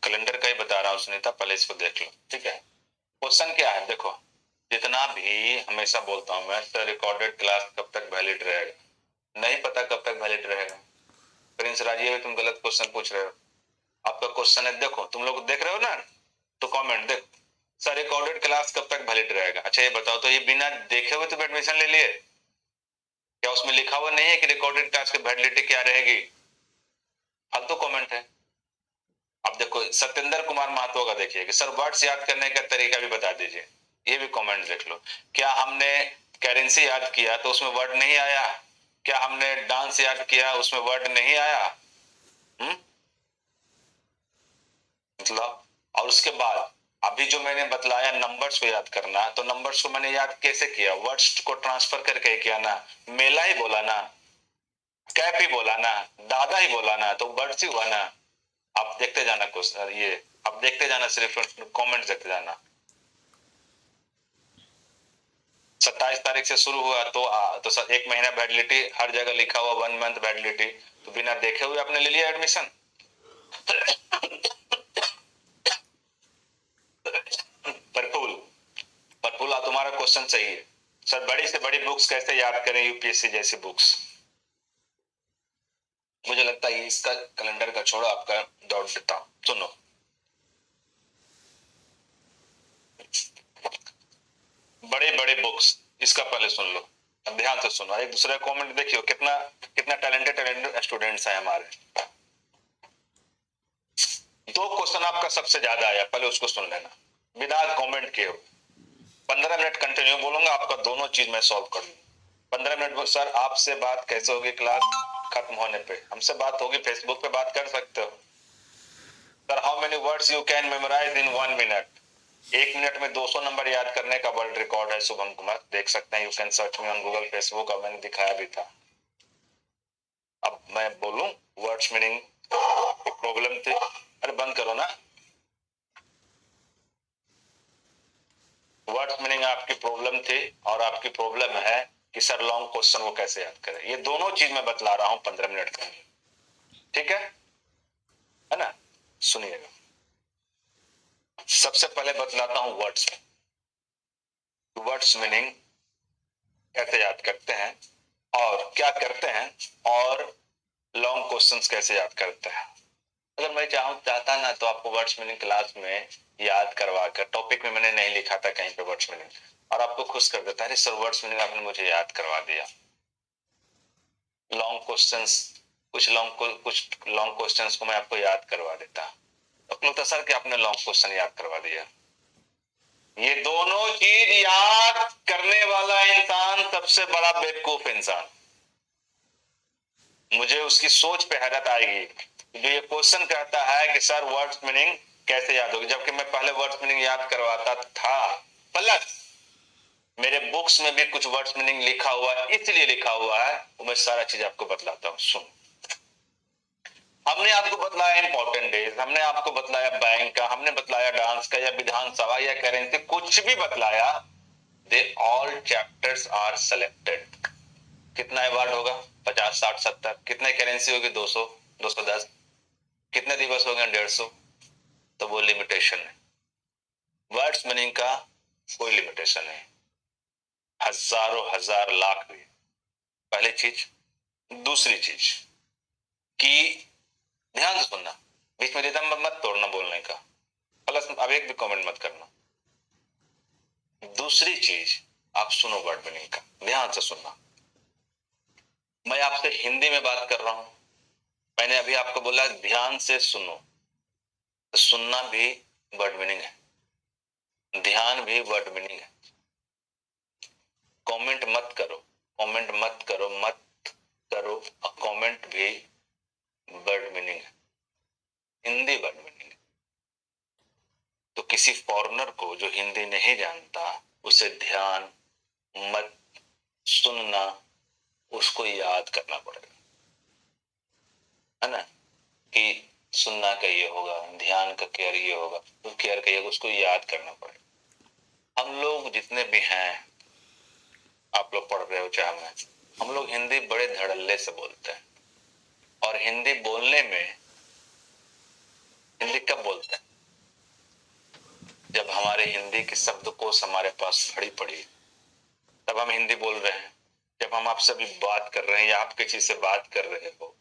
[SPEAKER 1] कैलेंडर का ही बता रहा हूँ सुनीता, पहले इसको देख लो ठीक है। क्वेश्चन क्या है देखो, जितना भी हमेशा बोलता हूँ मैं, तो रिकॉर्डेड क्लास कब तक वैलिड रहेगा? नहीं पता कब तक वैलिड रहेगा। प्रिंस राजी है, तुम गलत क्वेश्चन पूछ रहे हो। आपका क्वेश्चन है, देखो तुम लोग देख रहे हो ना, तो कमेंट देखो, सर रिकॉर्डेड क्लास कब तक वैलिड रहेगा? अच्छा ये बताओ, तो ये बिना देखे हुए तुम एडमिशन ले लिए? क्या उसमें लिखा हुआ नहीं है कि रिकॉर्डेड क्लास की वैलिडिटी क्या रहेगी? फालतू कमेंट है। अब देखो सत्येंद्र कुमार महतो का देखिए कि सर वर्ड्स याद करने का तरीका भी बता दीजिए, ये भी कमेंट देख लो। क्या हमने करेंसी याद किया तो उसमें वर्ड नहीं आया? क्या हमने डांस याद किया उसमें वर्ड नहीं आया? मतलब, और उसके बाद अभी जो मैंने बतलाया नंबर्स को याद करना, तो नंबर्स को मैंने याद कैसे किया? वर्ड्स को ट्रांसफर करके किया ना। मेला ही बोला ना, कैप ही बोला ना, दादा ही बोला ना, तो वर्ड्स ही हुआ ना। आप देखते जाना क्वेश्चन, ये आप देखते जाना, सिर्फ कमेंट देखते जाना। 27 तारीख से शुरू हुआ तो 1 महीना वैलिडिटी, हर जगह लिखा हुआ 1 मंथ वैलिडिटी, तो बिना देखे हुए आपने ले लिया एडमिशन। प्रफुल प्रफुल तुम्हारा क्वेश्चन सही है। सर बड़ी से बड़ी बुक्स कैसे याद करें, यूपीएससी जैसी बुक्स? मुझे लगता है इसका कैलेंडर का छोड़ो, आपका दौड़ देता हूं, सुनो। बड़े बड़े बुक्स, इसका पहले सुन लो, अब ध्यान से सुनो, एक दूसरे कमेंट देखियो, कितना कितना टैलेंटेड स्टूडेंट्स हैं हमारे। 2 क्वेश्चन आपका सबसे ज्यादा आया, पहले उसको सुन लेना बिना कमेंट के। 15 मिनट कंटिन्यू बोलूंगा, आपका दोनों चीज मैं सॉल्व कर लूँ। 15 मिनट। सर आपसे बात कैसे होगी क्लास खत्म होने पे? हमसे बात होगी, फेसबुक पे बात कर सकते हो, words you can memorise in 1 minute. 1 minute में 200 नंबर याद करने का वर्ल्ड रिकॉर्ड है शुभम कुमार, देख सकते हैं, you can search me on Google, Facebook, और मैंने दिखाया भी था। अब मैं बोलूं वर्ड्स मीनिंग प्रॉब्लम थे, अरे बंद करो ना। वर्ड्स मीनिंग आपकी प्रॉब्लम थी और आपकी प्रॉब्लम है कि सर लॉन्ग क्वेश्चन वो कैसे याद करें। ये दोनों चीज मैं बतला रहा हूं 15 मिनट में, ठीक है ना। सुनिएगा, सबसे पहले बतलाता हूं वर्ड्स में, वर्ड्स मीनिंग कैसे याद करते हैं और क्या करते हैं, और लॉन्ग क्वेश्चंस कैसे याद करते हैं। अगर मैं चाहता ना तो आपको वर्ड्स मीनिंग क्लास में याद करवा कर, टॉपिक में मैंने नहीं लिखा था कहीं पे वर्ड्स मीनिंग, और आपको खुश कर देता है सर वर्ड्स मीनिंग आपने मुझे याद करवा दिया। लॉन्ग क्वेश्चंस, कुछ लॉन्ग क्वेश्चंस को मैं आपको याद करवा देता, तो लगता सर कि आपने लॉन्ग क्वेश्चन याद करवा दिया। ये दोनों चीज याद करने वाला इंसान सबसे बड़ा बेवकूफ इंसान। मुझे उसकी सोच पे हैरत आएगी जो ये क्वेश्चन कहता है कि सर वर्ड्स मीनिंग कैसे याद होगी, जबकि मैं पहले वर्ड्स मीनिंग याद करवाता था, प्लस मेरे बुक्स में भी कुछ वर्ड्स मीनिंग लिखा हुआ है, इसलिए लिखा हुआ है वो मैं सारा चीज आपको बतलाता हूं। सुन, हमने आपको बतलाया इंपॉर्टेंट डेज, हमने आपको बतलाया बैंक का, हमने बतलाया डांस का या विधानसभा या करेंसी, कुछ भी बतलाया, they all chapters are selected. कितना अवार्ड होगा 50 60 70, कितने करेंसी होगी 200 210, कितने दिवस हो गए 150, तो वो लिमिटेशन है। वर्ड्स मीनिंग का कोई लिमिटेशन नहीं, हजारों हजार लाख भी। पहली चीज। दूसरी चीज कि ध्यान से सुनना, बीच में रिदम मत तोड़ना बोलने का, प्लस अब एक भी कमेंट मत करना। दूसरी चीज, आप सुनो वर्ड मीनिंग का, ध्यान से सुनना। मैं आपसे हिंदी में बात कर रहा हूं, मैंने अभी आपको बोला ध्यान से सुनो, तो सुनना भी वर्ड मीनिंग है, ध्यान भी वर्ड मीनिंग है। कमेंट मत करो, कमेंट मत करो, मत करो, और कमेंट भी वर्ड मीनिंग है, हिंदी वर्ड मीनिंग है। तो किसी फॉरेनर को जो हिंदी नहीं जानता उसे ध्यान, मत, सुनना, उसको याद करना पड़ेगा, है ना, कि सुनना का ये होगा, ध्यान का केयर ये होगा, तो केयर का ये, उसको याद करना पड़ेगा। हम लोग जितने भी हैं, आप लोग पढ़ रहे हो चाहे मैं, हम लोग हिंदी बड़े धड़ल्ले से बोलते हैं, और हिंदी बोलने में, हिंदी कब बोलते हैं जब हमारे हिंदी के शब्दकोश हमारे पास भरी पड़ी, तब हम हिंदी बोल रहे हैं। जब हम आपसे भी बात कर रहे हैं या आप किसी से बात कर रहे हो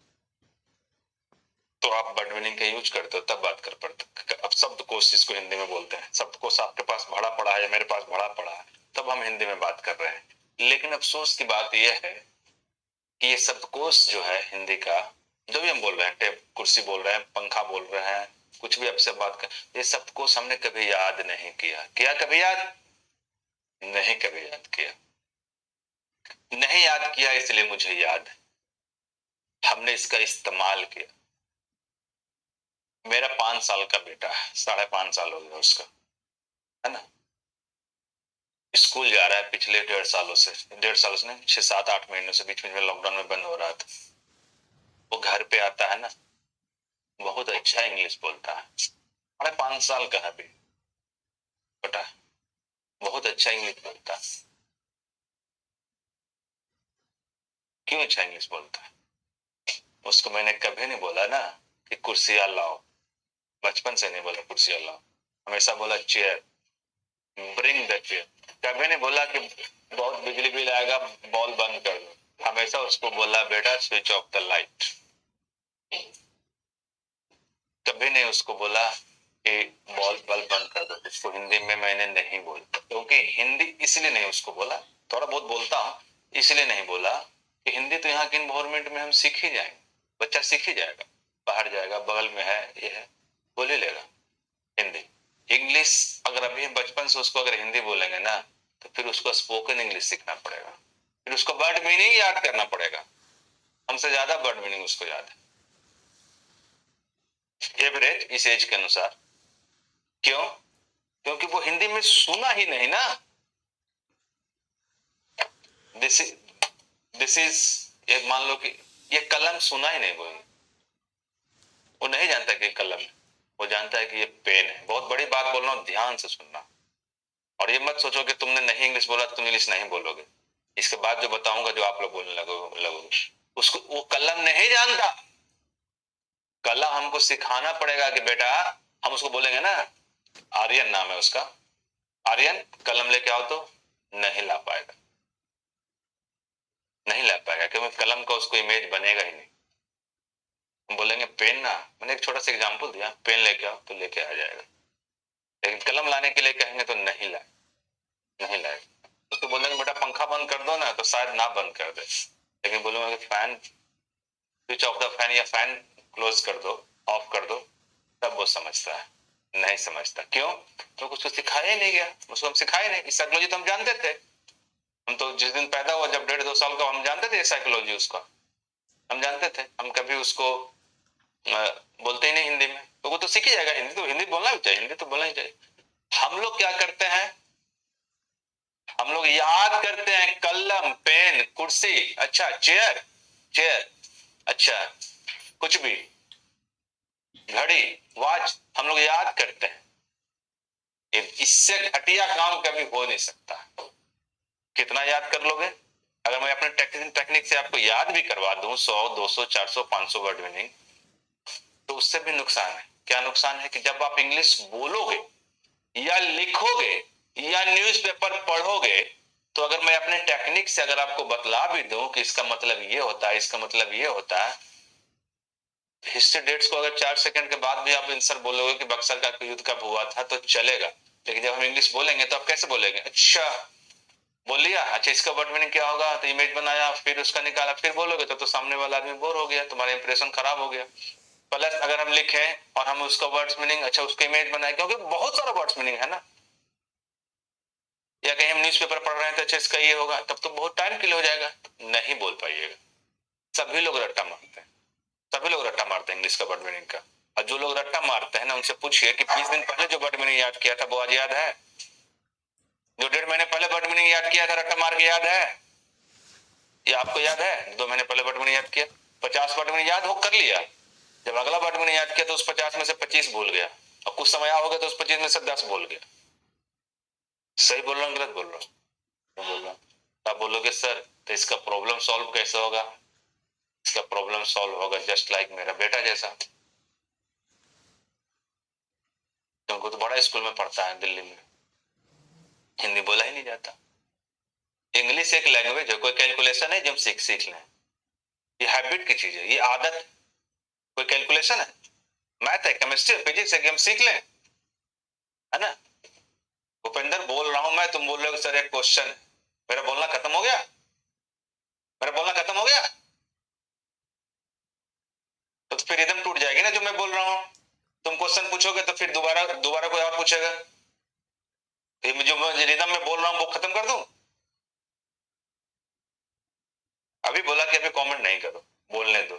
[SPEAKER 1] तो आप वर्ड मीनिंग का यूज करते हो, तब बात कर पड़ते। अब शब्दकोश जिसको हिंदी में बोलते हैं, शब्दकोश आपके पास भरा पड़ा है या मेरे पास भरा पड़ा है, तब हम हिंदी में बात कर रहे हैं। लेकिन अफसोस की बात यह है कि ये शब्दकोश जो है हिंदी का, जो भी हम बोल रहे हैं, टेप कुर्सी बोल रहे हैं, पंखा बोल रहे हैं, कुछ भी आपसे बात कर, ये शब्दकोश हमने कभी याद नहीं किया। किया कभी याद? नहीं कभी याद किया, नहीं याद किया, इसलिए मुझे याद है, हमने इसका इस्तेमाल किया। मेरा 5 साल का बेटा है, 5.5 साल हो गया उसका, है ना, स्कूल जा रहा है पिछले 1.5 सालों से नहीं, 6 7 8 महीनों से, बीच में लॉकडाउन में बंद हो रहा था। वो घर पे आता है ना, बहुत अच्छा इंग्लिश बोलता है, 5.5 साल का है अभी बेटा, बहुत अच्छा इंग्लिश बोलता है। क्यों अच्छा इंग्लिश बोलता है? उसको मैंने कभी नहीं बोला ना कि कुर्सियां लाओ, बचपन से नहीं बोला कुर्सियां लाओ, हमेशा बोला चेयर, ब्रिंग द चेयर। कभी नहीं बोला कि बहुत बिजली बिल आएगा बॉल बंद कर दो, हमेशा उसको बोला बेटा स्विच ऑफ द लाइट। कभी नहीं उसको बोला कि बॉल बल्ब बंद कर दो, इसको हिंदी में मैंने नहीं बोला, क्योंकि हिंदी इसलिए नहीं उसको बोला, थोड़ा बहुत बोलता हूँ, इसलिए नहीं बोला कि हिंदी तो यहाँ के इन्वायरमेंट में हम सीख ही जाएंगे, बच्चा सीख ही जाएगा, बाहर जाएगा, बगल में है, ये है, बोल ही लेगा हिंदी। इंग्लिश अगर अभी बचपन से उसको अगर हिंदी बोलेंगे ना, तो फिर उसको स्पोकन इंग्लिश सीखना पड़ेगा, फिर उसको वर्ड मीनिंग याद करना पड़ेगा, हमसे ज्यादा वर्ड मीनिंग उसको याद है एवरेज इस एज के अनुसार। क्यों? क्योंकि वो हिंदी में सुना ही नहीं ना। दिस इज ये मान लो कि ये कलम सुना ही नहीं, वो नहीं जानता कि कलम है, वो जानता है कि ये पेन है। बहुत बड़ी बात बोल रहा हूं, ध्यान से सुनना। और ये मत सोचो कि तुमने नहीं इंग्लिश बोला तुम इंग्लिश नहीं बोलोगे। इसके बाद जो बताऊंगा जो आप लोग बोलने लगोगे उसको वो कलम नहीं जानता। कलम हमको सिखाना पड़ेगा कि बेटा, हम उसको बोलेंगे ना, आर्यन नाम है उसका, आर्यन कलम लेके आओ, तो नहीं ला पाएगा, नहीं ला पाएगा क्योंकि कलम का उसको इमेज बनेगा ही नहीं। हम बोलेंगे पेन ना, मैंने एक छोटा सा एग्जांपल दिया, पेन लेके आओ तो लेके आ जाएगा। लेकिन कलम लाने के लिए कहेंगे तो नहीं लाए, नहीं लाए। उसको बोलेंगे बेटा पंखा बंद कर दो ना, तो शायद ना बंद कर दे। लेकिन बोलूंगा fan, switch off the fan या फैन क्लोज कर दो, ऑफ कर दो, तब वो समझता है। नहीं समझता क्यों? तो उसको सिखाया ही नहीं गया, उसको हम सिखाए नहीं। साइकोलॉजी तो हम जानते थे, हम तो जिस दिन पैदा हुआ जब 1.5-2 साल का, हम जानते थे साइकोलॉजी उसका, हम जानते थे। हम कभी उसको बोलते ही नहीं हिंदी में, तो वो तो सीख ही जाएगा। हिंदी तो हिंदी बोलना भी चाहिए, हिंदी तो बोलना ही चाहिए। हम लोग क्या करते हैं, हम लोग याद करते हैं कलम, पेन, कुर्सी, अच्छा चेयर, चेयर, अच्छा कुछ भी, घड़ी, वॉच, हम लोग याद करते हैं। इससे घटिया काम कभी हो नहीं सकता। कितना याद कर लोगे? अगर मैं अपने टेक्निक से आपको याद भी करवा दूं 100, 200, 400, 500 वर्ड मीनिंग, तो उससे भी नुकसान है। क्या नुकसान है? कि जब आप इंग्लिश बोलोगे या लिखोगे या न्यूज़पेपर पढ़ोगे, तो अगर मैं अपने टेक्निक से अगर आपको बतला भी दूं कि इसका मतलब ये होता है, इसका मतलब ये होता है, हिस्ट्री डेट्स को अगर 4 सेकंड के बाद भी आप आंसर बोलोगे कि बक्सर का युद्ध कब हुआ था, तो चलेगा। लेकिन जब हम इंग्लिश बोलेंगे तो आप कैसे बोलेंगे? अच्छा बोल लिया, अच्छा इसका वर्ड मीनिंग क्या होगा, तो इमेज बनाया, फिर उसका निकाला, फिर बोलोगे तो सामने वाला आदमी बोर हो गया, तुम्हारा इंप्रेशन खराब हो गया। प्लस अगर हम लिखे और हम उसका वर्ड्स मीनिंग, अच्छा उसका इमेज बनाए, क्योंकि बहुत सारा वर्ड्स मीनिंग है ना। या कहीं हम न्यूज़पेपर पढ़ रहे हैं तो अच्छा इसका ये होगा, तब तो बहुत टाइम के लिए हो जाएगा, नहीं बोल पाइएगा। सभी लोग रट्टा मारते हैं, सभी लोग रट्टा मारते हैं इंग्लिश का वर्ड मीनिंग का। और जो लोग रट्टा मारते हैं ना, उनसे पूछिए कि 20 दिन पहले जो वर्ड मीनिंग याद किया था वो आज याद है? जो 1.5 महीने पहले वर्ड मीनिंग याद किया था रट्टा मार के, याद है? ये आपको याद है? 2 महीने पहले वर्ड मीनिंग याद किया, 50 वर्ड मीनिंग याद हो कर लिया। जब अगला वर्ड मीनिंग याद किया तो उस 50 में से 25 भूल गया, और कुछ समय आओगे तो उस 25 में से 10 भूल गया। सही बोल रहा हूँ गलत बोल रहा हूँ? बोल रहा हूँ। आप बोलोगे सर तो इसका प्रॉब्लम सॉल्व कैसे होगा? इसका प्रॉब्लम सॉल्व होगा जस्ट लाइक मेरा बेटा जैसा, तुमको तो बड़ा स्कूल में पढ़ता है दिल्ली में, हिंदी बोला ही नहीं जाता। इंग्लिश एक लैंग्वेज है, कोई कैलकुलेशन है जो हम सीख लें। ये हैबिट की चीज है, ये आदत। कोई कैलकुलेशन है? मैथ है, केमिस्ट्री, फिजिक्स है कि हम सीख लें, है ना? भूपेंद्र बोल रहा हूं मैं, तुम बोल रहे हो सर एक क्वेश्चन है, मेरा बोलना खत्म हो गया? मेरा बोलना खत्म हो गया? तो फिर रिदम टूट जाएगी ना जो मैं बोल रहा हूं। तुम क्वेश्चन पूछोगे तो फिर दोबारा दोबारा कोई और पूछेगा, जो मैं रिदम में बोल रहा हूं वो खत्म कर दूं? अभी बोला कि अभी कमेंट नहीं करो, बोलने दो।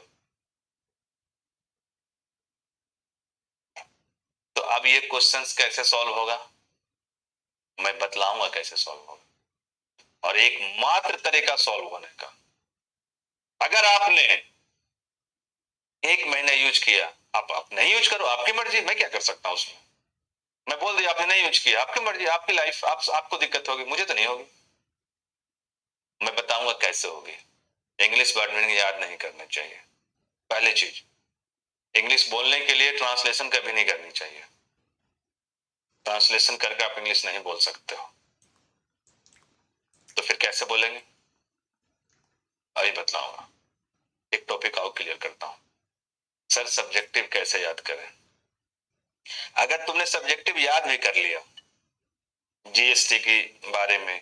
[SPEAKER 1] तो अब ये क्वेश्चंस कैसे सॉल्व होगा, मैं बतलाऊंगा कैसे सॉल्व होगा। और एक मात्र तरीका सॉल्व होने का, अगर आपने 1 महीना यूज किया, आप नहीं यूज करो, आपकी मर्जी, मैं क्या कर सकता हूं उसमें। मैं बोल दिया आपने नहीं यूज किया, आपकी मर्जी, आपकी लाइफ, आपको दिक्कत होगी, मुझे तो नहीं होगी। मैं बताऊंगा कैसे होगी। इंग्लिश वर्ड मीनिंग याद नहीं करना चाहिए, पहली चीज। इंग्लिश बोलने के लिए ट्रांसलेशन कभी नहीं करनी चाहिए, ट्रांसलेशन करके आप इंग्लिश नहीं बोल सकते हो। तो फिर कैसे बोलेंगे, अभी बतलाऊंगा। एक टॉपिक और क्लियर करता हूं। सर सब्जेक्टिव कैसे याद करें? अगर तुमने सब्जेक्टिव याद भी कर लिया, जीएसटी के बारे में,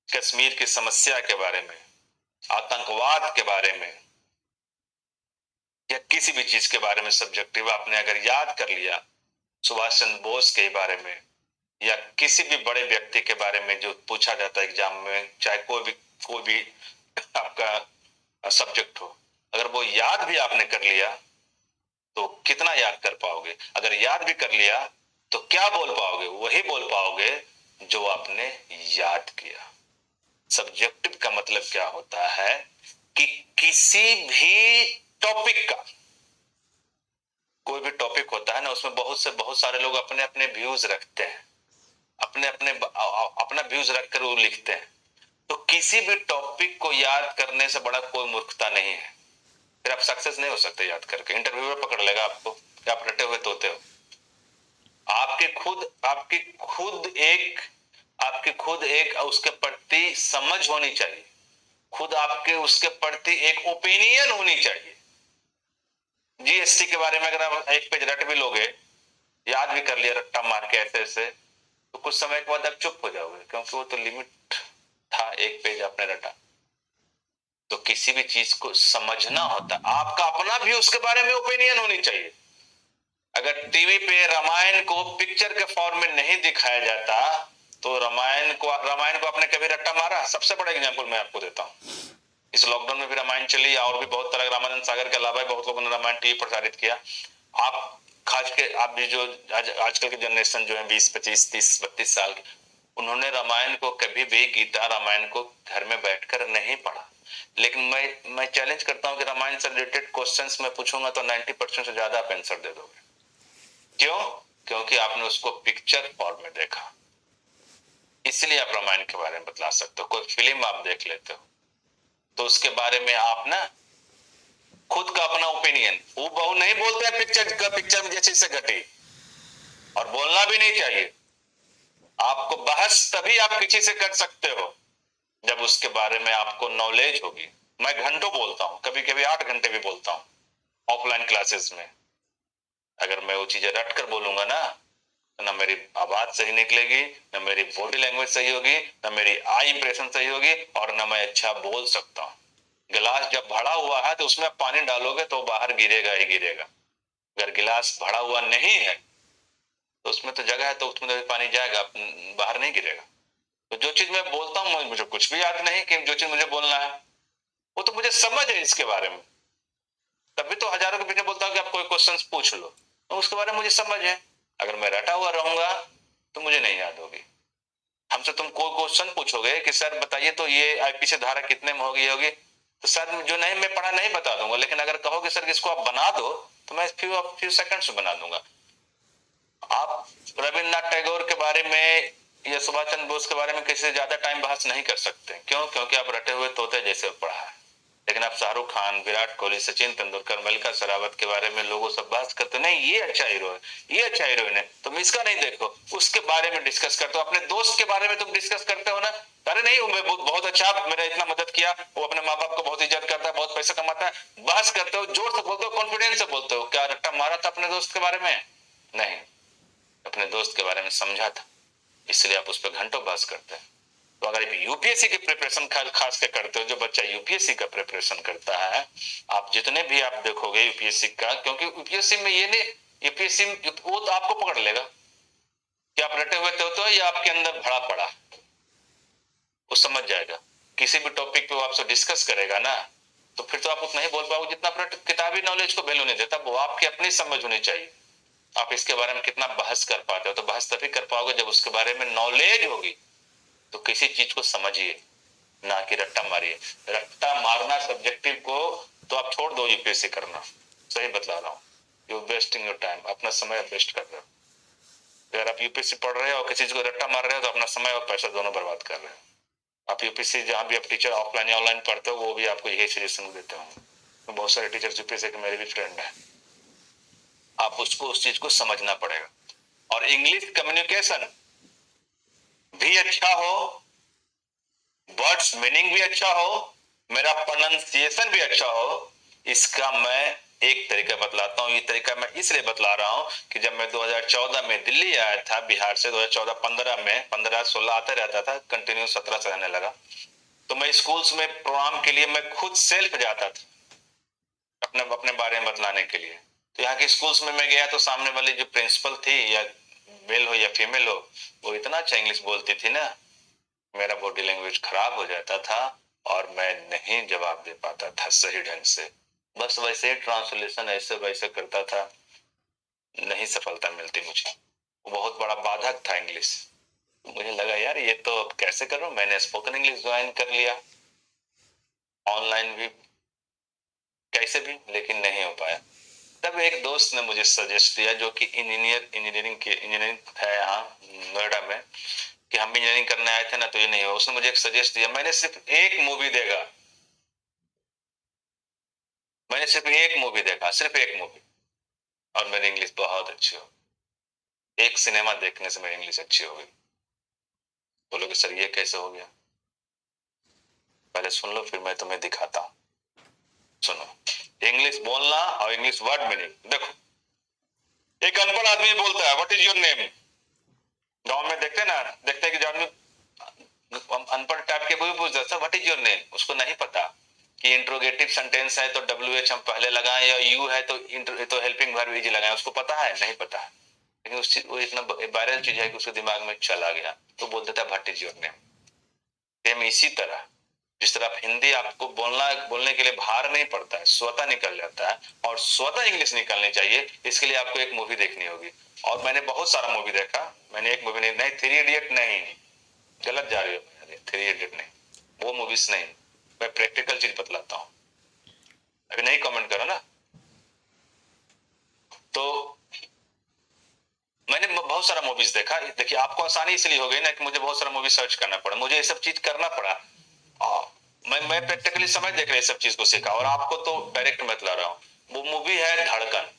[SPEAKER 1] कश्मीर की समस्या के बारे में, आतंकवाद के बारे में, या किसी भी चीज के बारे में सब्जेक्टिव आपने अगर याद कर लिया, सुभाष चंद्र बोस के बारे में या किसी भी बड़े व्यक्ति के बारे में जो पूछा जाता है एग्जाम में, चाहे कोई भी आपका सब्जेक्ट हो, अगर वो याद भी आपने कर लिया, तो कितना याद कर पाओगे? अगर याद भी कर लिया तो क्या बोल पाओगे? वही बोल पाओगे जो आपने याद किया। सब्जेक्टिव का मतलब क्या होता है कि किसी भी टॉपिक का, कोई भी टॉपिक होता है ना, उसमें बहुत सारे लोग अपने अपने व्यूज रखते हैं, अपने अपने अपना व्यूज रखकर वो लिखते हैं। तो किसी भी टॉपिक को याद करने से बड़ा कोई मूर्खता नहीं है। फिर आप सक्सेस नहीं हो सकते याद करके, इंटरव्यूअर पकड़ लेगा आपको कि आप रटे हुए तोते हो। आपकी खुद एक उसके प्रति समझ होनी चाहिए, खुद आपके उसके प्रति एक ओपिनियन होनी चाहिए। जीएसटी के बारे में अगर आप एक पेज रट भी लोगे, याद भी कर लिया रट्टा मार के ऐसे ऐसे, तो कुछ समय के बाद आप चुप हो जाओगे, क्योंकि वो तो लिमिट था, एक पेज आपने रटा। तो किसी भी चीज को समझना होता, आपका अपना भी उसके बारे में ओपिनियन होनी चाहिए। अगर टीवी पे रामायण को पिक्चर के फॉर्म में नहीं दिखाया जाता, तो रामायण को आपने कभी रट्टा मारा? सबसे बड़ा एग्जाम्पल मैं आपको देता हूँ, इस लॉकडाउन में भी रामायण चली, और भी बहुत तरह, रामानंद सागर के अलावा बहुत लोगों ने रामायण टीवी प्रसारित किया। आप खास के आप भी जो आजकल की जनरेशन जो है 20, 25, 30, 32 साल की, उन्होंने रामायण को कभी भी, गीता रामायण को घर में बैठकर नहीं पढ़ा। लेकिन मैं चैलेंज करता हूं कि रामायण से रिलेटेड क्वेश्चंस मैं पूछूंगा तो 90% से ज्यादा आप आंसर दे दोगे। क्यों? क्योंकि आपने उसको पिक्चर फॉर्म में देखा, इसलिए आप रामायण के बारे में बतला सकते हो। कोई फिल्म आप देख लेते हो तो उसके बारे में आप ना खुद का अपना ओपिनियन, वो बहु नहीं बोलते हैं पिक्चर में जैसे से घटी, और बोलना भी नहीं चाहिए। आपको बहस तभी आप किसी से कर सकते हो जब उसके बारे में आपको नॉलेज होगी। मैं घंटों बोलता हूं, कभी कभी 8 घंटे भी बोलता हूं ऑफलाइन क्लासेस में। अगर मैं वो चीजें रट कर बोलूंगा ना मेरी आवाज सही निकलेगी, ना मेरी बॉडी लैंग्वेज सही होगी, ना मेरी आई इंप्रेशन सही होगी, और ना मैं अच्छा बोल सकता हूँ। गिलास जब भरा हुआ है तो उसमें पानी डालोगे तो बाहर गिरेगा ही गिरेगा। अगर गिलास भरा हुआ नहीं है तो उसमें तो जगह है, तो उसमें तो पानी जाएगा, बाहर नहीं गिरेगा। तो जो चीज मैं बोलता हूँ, मुझे कुछ भी याद नहीं कि जो चीज मुझे बोलना है, वो तो मुझे समझ है इसके बारे में, तभी तो हजारों के पीछे बोलता हूँ कि आप कोई क्वेश्चन पूछ लो, तो उसके बारे में मुझे समझ है। अगर मैं रटा हुआ रहूंगा तो मुझे नहीं याद होगी। हमसे तुम कोई क्वेश्चन पूछोगे कि सर बताइए तो ये आईपीसी धारा कितने में होगी, तो सर जो नहीं मैं पढ़ा नहीं बता दूंगा, लेकिन अगर कहोगे सर इसको आप बना दो, तो मैं फ्यू सेकंड्स में बना दूंगा। आप रविन्द्रनाथ टैगोर के बारे में या सुभाष चंद्र बोस के बारे में किसी से ज्यादा टाइम बहस नहीं कर सकते। क्यों? क्योंकि आप रटे हुए तोते जैसे पढ़ा है। लेकिन आप शाहरुख खान, विराट कोहली, सचिन तेंदुलकर, मलिका शेरावत के बारे में लोगों से बहस करते, नहीं ये अच्छा हीरो है, ये अच्छा हीरोइन है, तुम इसका नहीं देखो, उसके बारे में डिस्कस करते हो। अपने दोस्त के बारे में तुम डिस्कस करते हो ना, अरे नहीं वो बहुत अच्छा, मेरा इतना मदद किया, वो अपने माँ बाप को बहुत इज्जत करता है, बहुत पैसा कमाता है, बहस करते हो, जोर से बोलते हो, कॉन्फिडेंस से बोलते हो। क्या रट्टा मारा था अपने दोस्त के बारे में? नहीं, अपने दोस्त के बारे में समझा था, इसलिए आप उस पर घंटों बहस करते हैं। तो अगर यूपीएससी की प्रिपरेशन खास के करते हो, जो बच्चा यूपीएससी का प्रिपरेशन करता है, आप जितने भी आप देखोगे यूपीएससी का, क्योंकि यूपीएससी में ये नहीं, यूपीएससी वो तो आपको पकड़ लेगा कि आप रटे हुए तो या आपके अंदर भरा पड़ा, वो समझ जाएगा। किसी भी टॉपिक पे वो आपसे डिस्कस करेगा ना, तो फिर तो आप उतना ही बोल पाओगे जितना अपना किताबी नॉलेज को वैल्यू नहीं देता। वो आपकी अपनी समझ होनी चाहिए। आप इसके बारे में कितना बहस कर पाते हो, तो बहस तभी कर पाओगे जब उसके बारे में नॉलेज होगी। तो किसी चीज को समझिए, ना कि रट्टा मारिए। रट्टा मारना सब्जेक्टिव को तो आप छोड़ दो, यूपीएससी करना, सही बतला रहा हूँ। यू वेस्टिंग योर टाइम, अपना समय वेस्ट कर रहे हो। अगर आप यूपीएससी पढ़ रहे हो और किसी चीज को रट्टा मार रहे हो, तो अपना समय और पैसा दोनों बर्बाद कर रहे हो। आप यूपीएससी जहां भी आप टीचर ऑफलाइन या ऑनलाइन पढ़ते हो, वो भी आपको यही सजेशन देते होंगे। तो बहुत सारे टीचर यूपीएससी के मेरे भी फ्रेंड है। आप उसको उस चीज को समझना पड़ेगा। और इंग्लिश कम्युनिकेशन भी अच्छा हो, वर्ड्स मीनिंग भी अच्छा हो, मेरा प्रोनाउंसिएशन भी अच्छा हो, इसका मैं एक तरीका बतलाता हूँ। ये तरीका मैं इसलिए बतला रहा हूँ कि जब मैं 2014 में दिल्ली आया था बिहार से, 2014-15 में 15-16 आते रहता था, कंटिन्यू 17 से रहने लगा। तो मैं स्कूल्स में प्रोग्राम के लिए मैं खुद सेल्फ जाता था अपने अपने बारे में बतलाने के लिए। तो यहाँ के स्कूल्स में मैं गया तो सामने वाली जो प्रिंसिपल थी, या मेल हो या फीमेल हो, वो इतना अच्छा इंग्लिश बोलती थी ना, मेरा बॉडी लैंग्वेज खराब हो जाता था और मैं नहीं जवाब दे पाता था सही ढंग से। बस वैसे ही ट्रांसलेशन ऐसे वैसे करता था, नहीं सफलता मिलती मुझे। वो बहुत बड़ा बाधक था इंग्लिश। मुझे लगा यार ये तो कैसे करूं, मैंने स्पोकन इंग्लिश ज्वाइन कर लिया ऑनलाइन भी, कैसे भी, लेकिन नहीं हो पाया। तब एक दोस्त ने मुझे सजेस्ट किया, जो कि इंजीनियरिंग है यहाँ नोएडा में, कि हम भी इंजीनियरिंग करने आए थे ना, तो ये नहीं हो। उसने मुझे एक सजेस्ट दिया, मैंने सिर्फ एक मूवी देखा, सिर्फ एक मूवी, और मेरी इंग्लिश बहुत अच्छी हो। एक सिनेमा देखने से मेरी इंग्लिश अच्छी हो गई। बोलोगे सर ये कैसे हो गया? पहले सुन लो, फिर मैं तुम्हें दिखाता हूँ। सुनो, इंग्लिश बोलना और इंग्लिश वर्ड मीनिंग देखो। एक अनपढ़ आदमी बोलता है व्हाट इज योर नेम। गांव में देखते ना, देखते हैं कि जो आदमी अनपढ़ टाइप के वो भी पूछता है व्हाट इज योर नेम, उसको नहीं पता कि इंट्रोगेटिव सेंटेंस है तो WH हम पहले लगाएं, या यू है तो हेल्पिंग वर्ब इज लगाएं। उसको पता है? नहीं पता है। लेकिन उस चीज वो इतना वायरल चीज है कि उसके दिमाग में चला गया, तो बोल देता है what is your name. Same इसी तरह, जिस तरह आप हिंदी आपको बोलने के लिए भार नहीं पड़ता है, स्वतः निकल जाता है, और स्वतः इंग्लिश निकलनी चाहिए, इसके लिए आपको एक मूवी देखनी होगी। और मैंने बहुत सारा मूवी देखा। मैंने एक मूवी नहीं, थ्री इडियट नहीं, गलत जा रही हो, थ्री इडियट नहीं, वो मूवीज नहीं। मैं प्रैक्टिकल चीज बतलाता हूँ, अभी नहीं कमेंट करो ना। तो मैंने बहुत सारा मूवीज देखा। देखिए आपको आसानी इसलिए हो गई ना कि मुझे बहुत सारा मूवी सर्च करना पड़ा, मुझे ये सब चीज करना पड़ा। मैं प्रैक्टिकली समझ देख रहे सब चीज को सीखा, और आपको तो डायरेक्ट मैं बतला रहा हूँ। वो मूवी है धड़कन,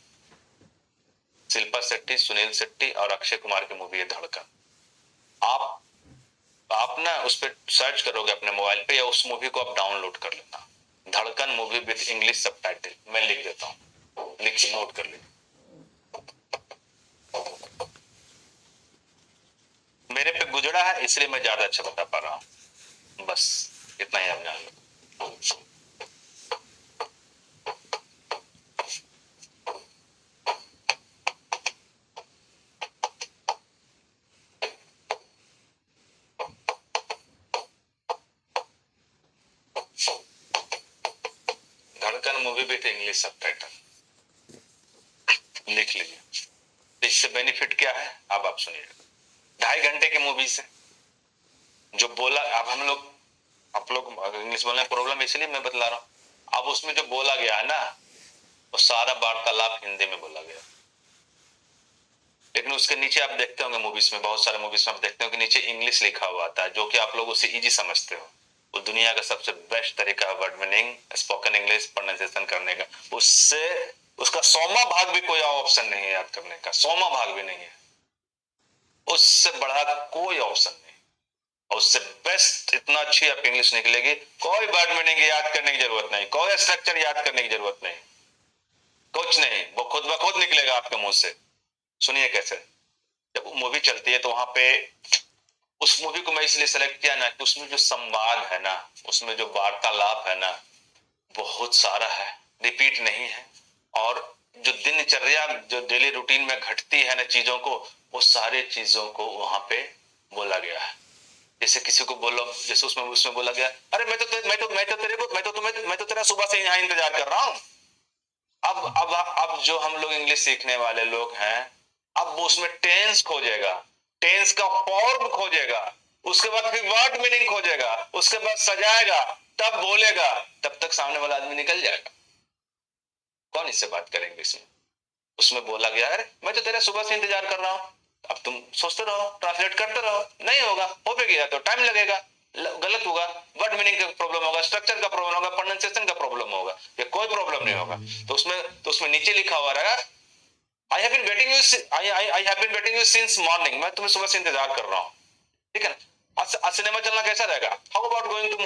[SPEAKER 1] शिल्पा शेट्टी, सुनील शेट्टी और अक्षय कुमार की मूवी है धड़कन। आप आप ना उस पर सर्च करोगे अपने मोबाइल पे, या उस मूवी को आप डाउनलोड कर लेना, धड़कन मूवी विद इंग्लिश सबटाइटल। मैं लिख देता हूँ, लिख के नोट कर लीजिए। मेरे पे गुजरा है इसलिए मैं ज्यादा अच्छा बता पा रहा हूँ, बस इतना ही आप जान लो। धड़कन मूवी विद इंग्लिश सबटाइटल लिख लीजिए। इससे बेनिफिट क्या है अब आप सुनिए। 2.5 घंटे की मूवी से जो बोला, अब आप लोग इंग्लिश बोलने में प्रॉब्लम, इसलिए मैं बतला रहा हूँ। अब उसमें जो बोला गया है ना, वो सारा वार्तालाप हिंदी में बोला गया। लेकिन उसके नीचे आप देखते होंगे मूवीज में, बहुत सारे मूवीज में आप देखते हो कि नीचे इंग्लिश लिखा हुआ आता है, जो कि आप लोग उसे इजी समझते हो। वो दुनिया का सबसे बेस्ट तरीका है word meaning, spoken English pronunciation करने का। उससे उसका 100वां भाग भी कोई ऑप्शन नहीं है याद करने का, 100वां भाग भी नहीं है। उससे बढ़ा कोई ऑप्शन नहीं। और उससे बेस्ट इतना अच्छी आप इंग्लिश निकलेगी, कोई वर्ड मीनिंग याद करने की जरूरत नहीं, कोई स्ट्रक्चर याद करने की जरूरत नहीं, कुछ नहीं, वो खुद ब खुद निकलेगा आपके मुंह से। सुनिए कैसे। जब मूवी चलती है तो वहां पे, उस मूवी को मैं इसलिए सेलेक्ट किया ना कि उसमें जो संवाद है ना, उसमें जो वार्तालाप है ना, बहुत सारा है, रिपीट नहीं है। और जो दिनचर्या, जो डेली रूटीन में घटती है ना चीजों को, वो सारे चीजों को वहां पे बोला गया है। जैसे किसी को बोलो, जैसे उसमें उसमें बोला गया, अरे मैं तो तेरा सुबह से यहाँ इंतजार कर रहा हूँ। अब जो हम लोग इंग्लिश सीखने वाले लोग हैं, अब वो उसमें टेंस खोजेगा, टेंस का फॉर्म खोजेगा, उसके बाद फिर वर्ड मीनिंग खोजेगा, उसके बाद सजाएगा, तब बोलेगा, तब तक सामने वाला आदमी निकल जाएगा। कौन इससे बात करेंगे इसमें? उसमें बोला गया है मैं तो तेरा सुबह से इंतजार कर रहा हूं। अब तुम सोचते रहो, ट्रांसलेट करते रहो, नहीं होगा, हो भी गया तो टाइम लगेगा, गलत होगा, वर्ड मीनिंग का प्रॉब्लम होगा, स्ट्रक्चर का प्रॉब्लम होगा, प्रोनाउंसिएशन का प्रॉब्लम होगा, ये कोई प्रॉब्लम नहीं होगा। तो उसमें नीचे लिखा हुआ रहेगा, I have been waiting you, I have been waiting you since morning, मैं तुम्हें सुबह से इंतजार कर रहा हूँ। ठीक है ना? आज सिनेमा चलना कैसा रहेगा? How about going to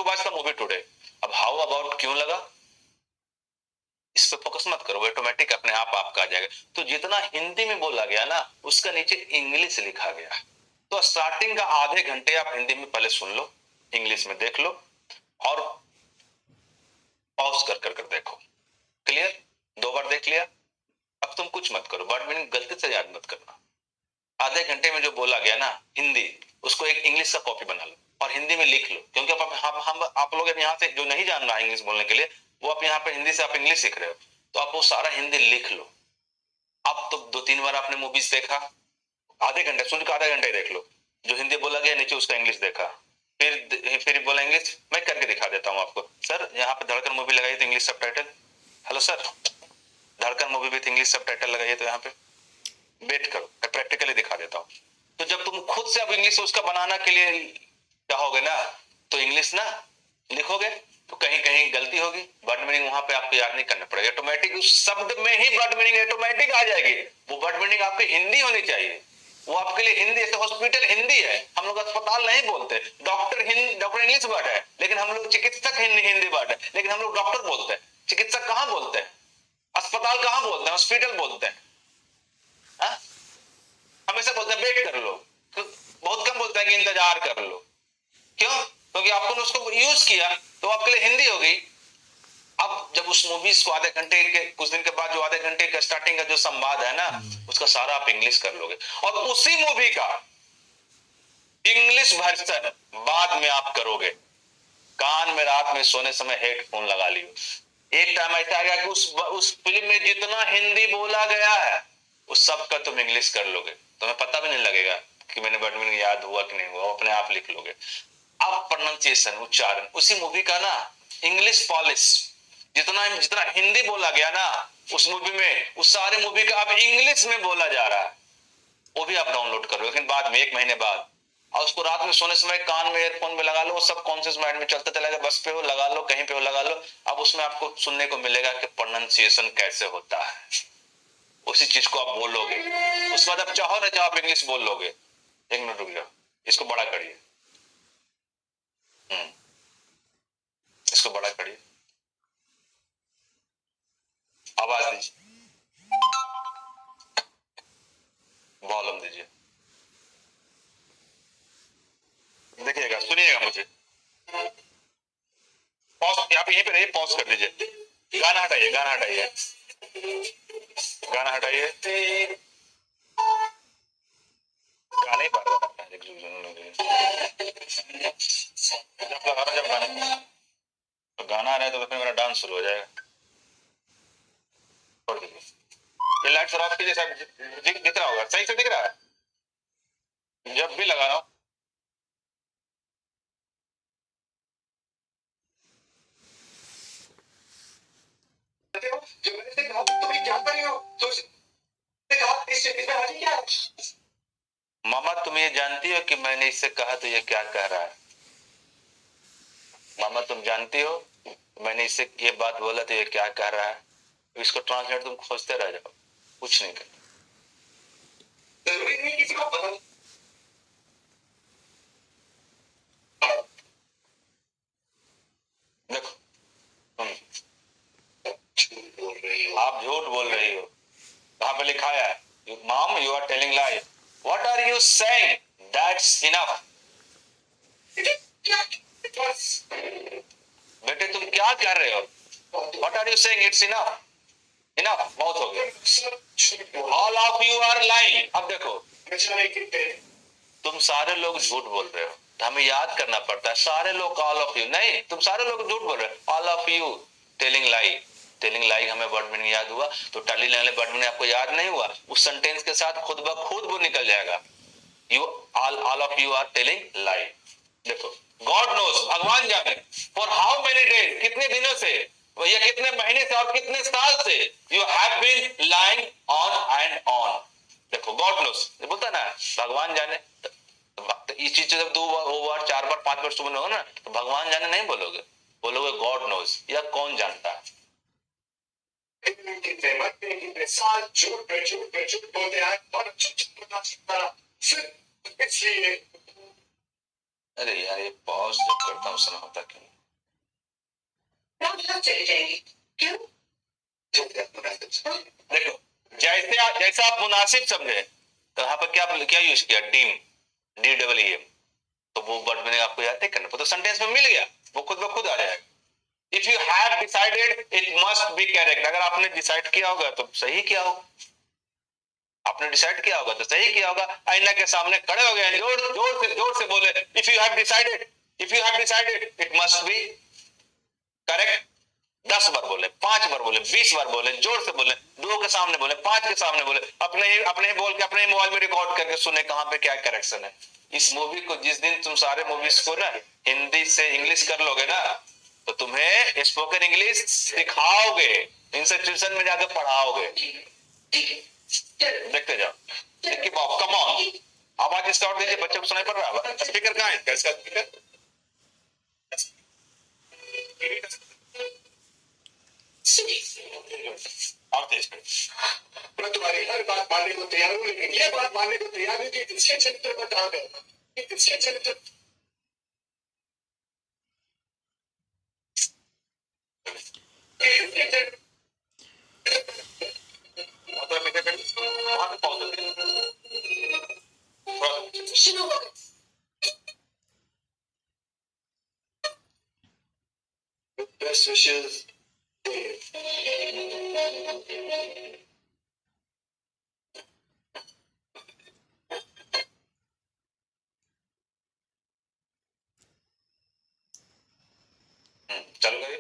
[SPEAKER 1] watch the movie today. अब हाउ अबाउट क्यों लगा, इस पे फोकस मत करो, ऑटोमेटिक अपने आप आपका आ जाएगा। तो जितना हिंदी में बोला गया ना, उसका नीचे इंग्लिश लिखा गया। तो स्टार्टिंग का आधे घंटे आप हिंदी में पहले सुन लो, इंग्लिश में देख लो, और पॉज कर देखो। क्लियर? 2 बार देख लिया, अब तुम कुछ मत करो, वर्ड मीनिंग गलती से याद मत करना। आधे घंटे में जो बोला गया ना हिंदी, उसको एक इंग्लिश का कॉपी बना लो और हिंदी में लिख लो। क्योंकि आप लोग यहाँ से जो नहीं जान रहा है इंग्लिश बोलने के लिए, वो आप यहाँ पे हिंदी से आप इंग्लिश सीख रहे हो, तो आप वो सारा हिंदी लिख लो। अब तो 2-3 बार आपने मूवीज देखा, आधे घंटे सुन के आधा घंटे ही देख लो, जो हिंदी बोला गया नीचे उसका इंग्लिश देखा, फिर बोला इंग्लिश, मैं करके दिखा देता हूँ आपको, सर यहाँ पे धड़कन मूवी लगाई तो इंग्लिश सबटाइटल, हेलो सर धड़कन मूवी विथ इंग्लिश सबटाइटल लगाइए तो यहाँ पे वेट करो, मैं प्रैक्टिकली दिखा देता हूँ। तो जब तुम खुद से अब इंग्लिश उसका बनाना के लिए चाहोगे ना, तो इंग्लिश ना लिखोगे तो कहीं कहीं गलती होगी, वर्ड मीनिंग वहां पे आपको याद नहीं करना पड़ेगा, ऑटोमेटिक उस शब्द में ही वर्ड मीनिंग ऑटोमेटिक आ जाएगी। वो वर्ड मीनिंग आपकी हिंदी होनी चाहिए, वो आपके लिए हिंदी, जैसे हॉस्पिटल हिंदी है, हम लोग अस्पताल नहीं बोलते, doctor Hindi, doctor English word है, लेकिन हम लोग चिकित्सक हिंदी हिंदी वर्ड है, लेकिन हम लोग डॉक्टर बोलते हैं, चिकित्सक कहाँ बोलते हैं, अस्पताल कहाँ बोलते हैं, हॉस्पिटल बोलते हैं। हाँ? हमेशा बोलते हैं वेट कर लो, तो बहुत कम बोलते हैं कि इंतजार कर लो। क्यों? क्योंकि आपने उसको यूज किया तो आपके लिए हिंदी हो गई। अब जब उस मूवी को आधे घंटे के कुछ दिन के बाद जो आधे घंटे का स्टार्टिंग का जो संवाद है ना, उसका सारा आप इंग्लिश कर लोगे, और उसी मूवी का इंग्लिश वर्जन बाद में आप करोगे। कान में रात में सोने समय हेडफोन लगा लियो, एक टाइम ऐसा आ गया कि उस फिल्म में जितना हिंदी बोला गया है उस सब का तुम इंग्लिश कर लोगे, तुम्हें पता भी नहीं लगेगा कि मैंने वर्ड मीनिंग याद हुआ कि नहीं हुआ, अपने आप लिख लोगे। अब प्रोनाउंसिएशन उच्चारण उसी मूवी का ना, इंग्लिश पॉलिश, जितना जितना हिंदी बोला गया ना उस मूवी में, उस सारे मूवी का अब इंग्लिश में बोला जा रहा है, वो भी आप डाउनलोड करो, लेकिन बाद में 1 महीने बाद, और उसको रात में सोने समय कान में एयरफोन में लगा लो, वो सब कॉन्शियस माइंड में चलता चलेगा, बस पे हो लगा लो, कहीं पे हो लगा लो। अब उसमें आपको सुनने को मिलेगा कि प्रोनाउंसिएशन कैसे होता है, उसी चीज को आप बोलोगे, उसके बाद आप चाहो ना चाहो आप इंग्लिश बोल लोगे। 1 मिनट रुक जाओ, इसको बड़ा करिए, इसको बड़ा करिए, आवाज दीजिए, वॉल्यूम दीजिए, देखिएगा सुनिएगा मुझे, पॉज, आप यहीं पे रहिए, पॉज कर दीजिए, गाना हटाइए, गाना हटाइए, गाना हटाइए, गाने ही बार बार आता है, जब लगा रहा, जब गाना तो गाना आ रहा है तो फिर मेरा डांस शुरू हो जाएगा, छोड़ दीजिए, ये लाइट ऑफ कीजिए, सब दिख रहा होगा, सही से दिख रहा है, जब भी लगा रहा हूँ। जो मैंने से कहा तुम क्या कर रही हो, तो कहा इसमें हाजी क्या है? मामा तुम ये जानती हो कि मैंने इससे कहा तो ये क्या कह रहा है? मामा तुम जानती हो मैंने इससे ये बात बोला तो ये क्या कह रहा है? इसको ट्रांसलेट तुम खोजते रह जाओ, कुछ नहीं करना, जरूरी नहीं किसी को पता। देखो तुम आप झूठ बोल रही हो, वहां पे लिखा है mom you are telling lie, what are you saying, that's enough. बेटे तुम क्या कर रहे हो, what are you saying, it's enough, enough बहुत हो गया, all of you are lying. अब देखो तुम सारे लोग झूठ बोल रहे हो, तो हमें याद करना पड़ता है सारे लोग, ऑल ऑफ यू नहीं, तुम सारे लोग झूठ बोल रहे हो, all of you telling lie, telling लाई हमें वर्ड मीनिंग याद हुआ, तो टेलिंग लाई वर्ड मीनिंग आपको याद नहीं हुआ, उस सेंटेंस के साथ खुद ब खुद वो निकल जाएगा, you all of you are telling lie. देखो गॉड नोस, भगवान जाने, फॉर हाउ मेनी डेज, कितने दिनों से, या कितने महीने से और कितने साल से, you have been lying on and on. देखो गॉड नोस बोलता ना, भगवान जाने, तो इस चीज जब 2 बार 4 बार 5 बार सुनोगे ना, तो भगवान जाने नहीं बोलोगे, बोलोगे गॉड नोस, या कौन जानता है। कितने साल झूठ पे झूठ बोलते हैं और इसलिए, अरे यार ये पॉज जब करता हूँ समय होता क्यों, चली जाएगी क्यों? देखो जैसा आप मुनासिब समझे, तो यहाँ पर क्या क्या यूज किया, डीम, DEEM, तो वो वर्ड मैंने आपको याद नहीं करना, तो सेंटेंस में मिल गया, वो खुद ब खुद आ जाएगा। If you have decided it must be correct, अगर आपने डिसाइड किया होगा तो सही किया होगा, आपने डिसाइड किया होगा तो सही किया होगा, आईना के सामने खड़े हो गए, जोर से बोले if you have decided, if you have decided it must be correct, 10 बार बोले, 5 बार बोले, 20 बार बोले, जोर से बोले, 2 के सामने बोले, 5 के सामने बोले, अपने ही बोल के अपने मोबाइल में रिकॉर्ड करके सुने कहां पे क्या करेक्शन है। इस मूवी को जिस दिन तुम सारे मूवीज को ना हिंदी से इंग्लिश कर लोगे ना, तो तुम्हें स्पोकन इंग्लिश सिखाओगे, इंस्टीट्यूशन में जाकर पढ़ाओगे। देखते जाओ, कम ऑन, आवाज इसका और दीजिए, बच्चों को सुनाई पड़ रहा है? स्पीकर कहाँ है? कैसा स्पीकर? आप तेज करो। मैं तुम्हारी हर बात मानने को तैयार हूँ, लेकिन ये बात मानने को तैयार हूँ कि इसके चरित्र पर कहा गया, इसके चरित्र best wishes, Dave. चालू करिए।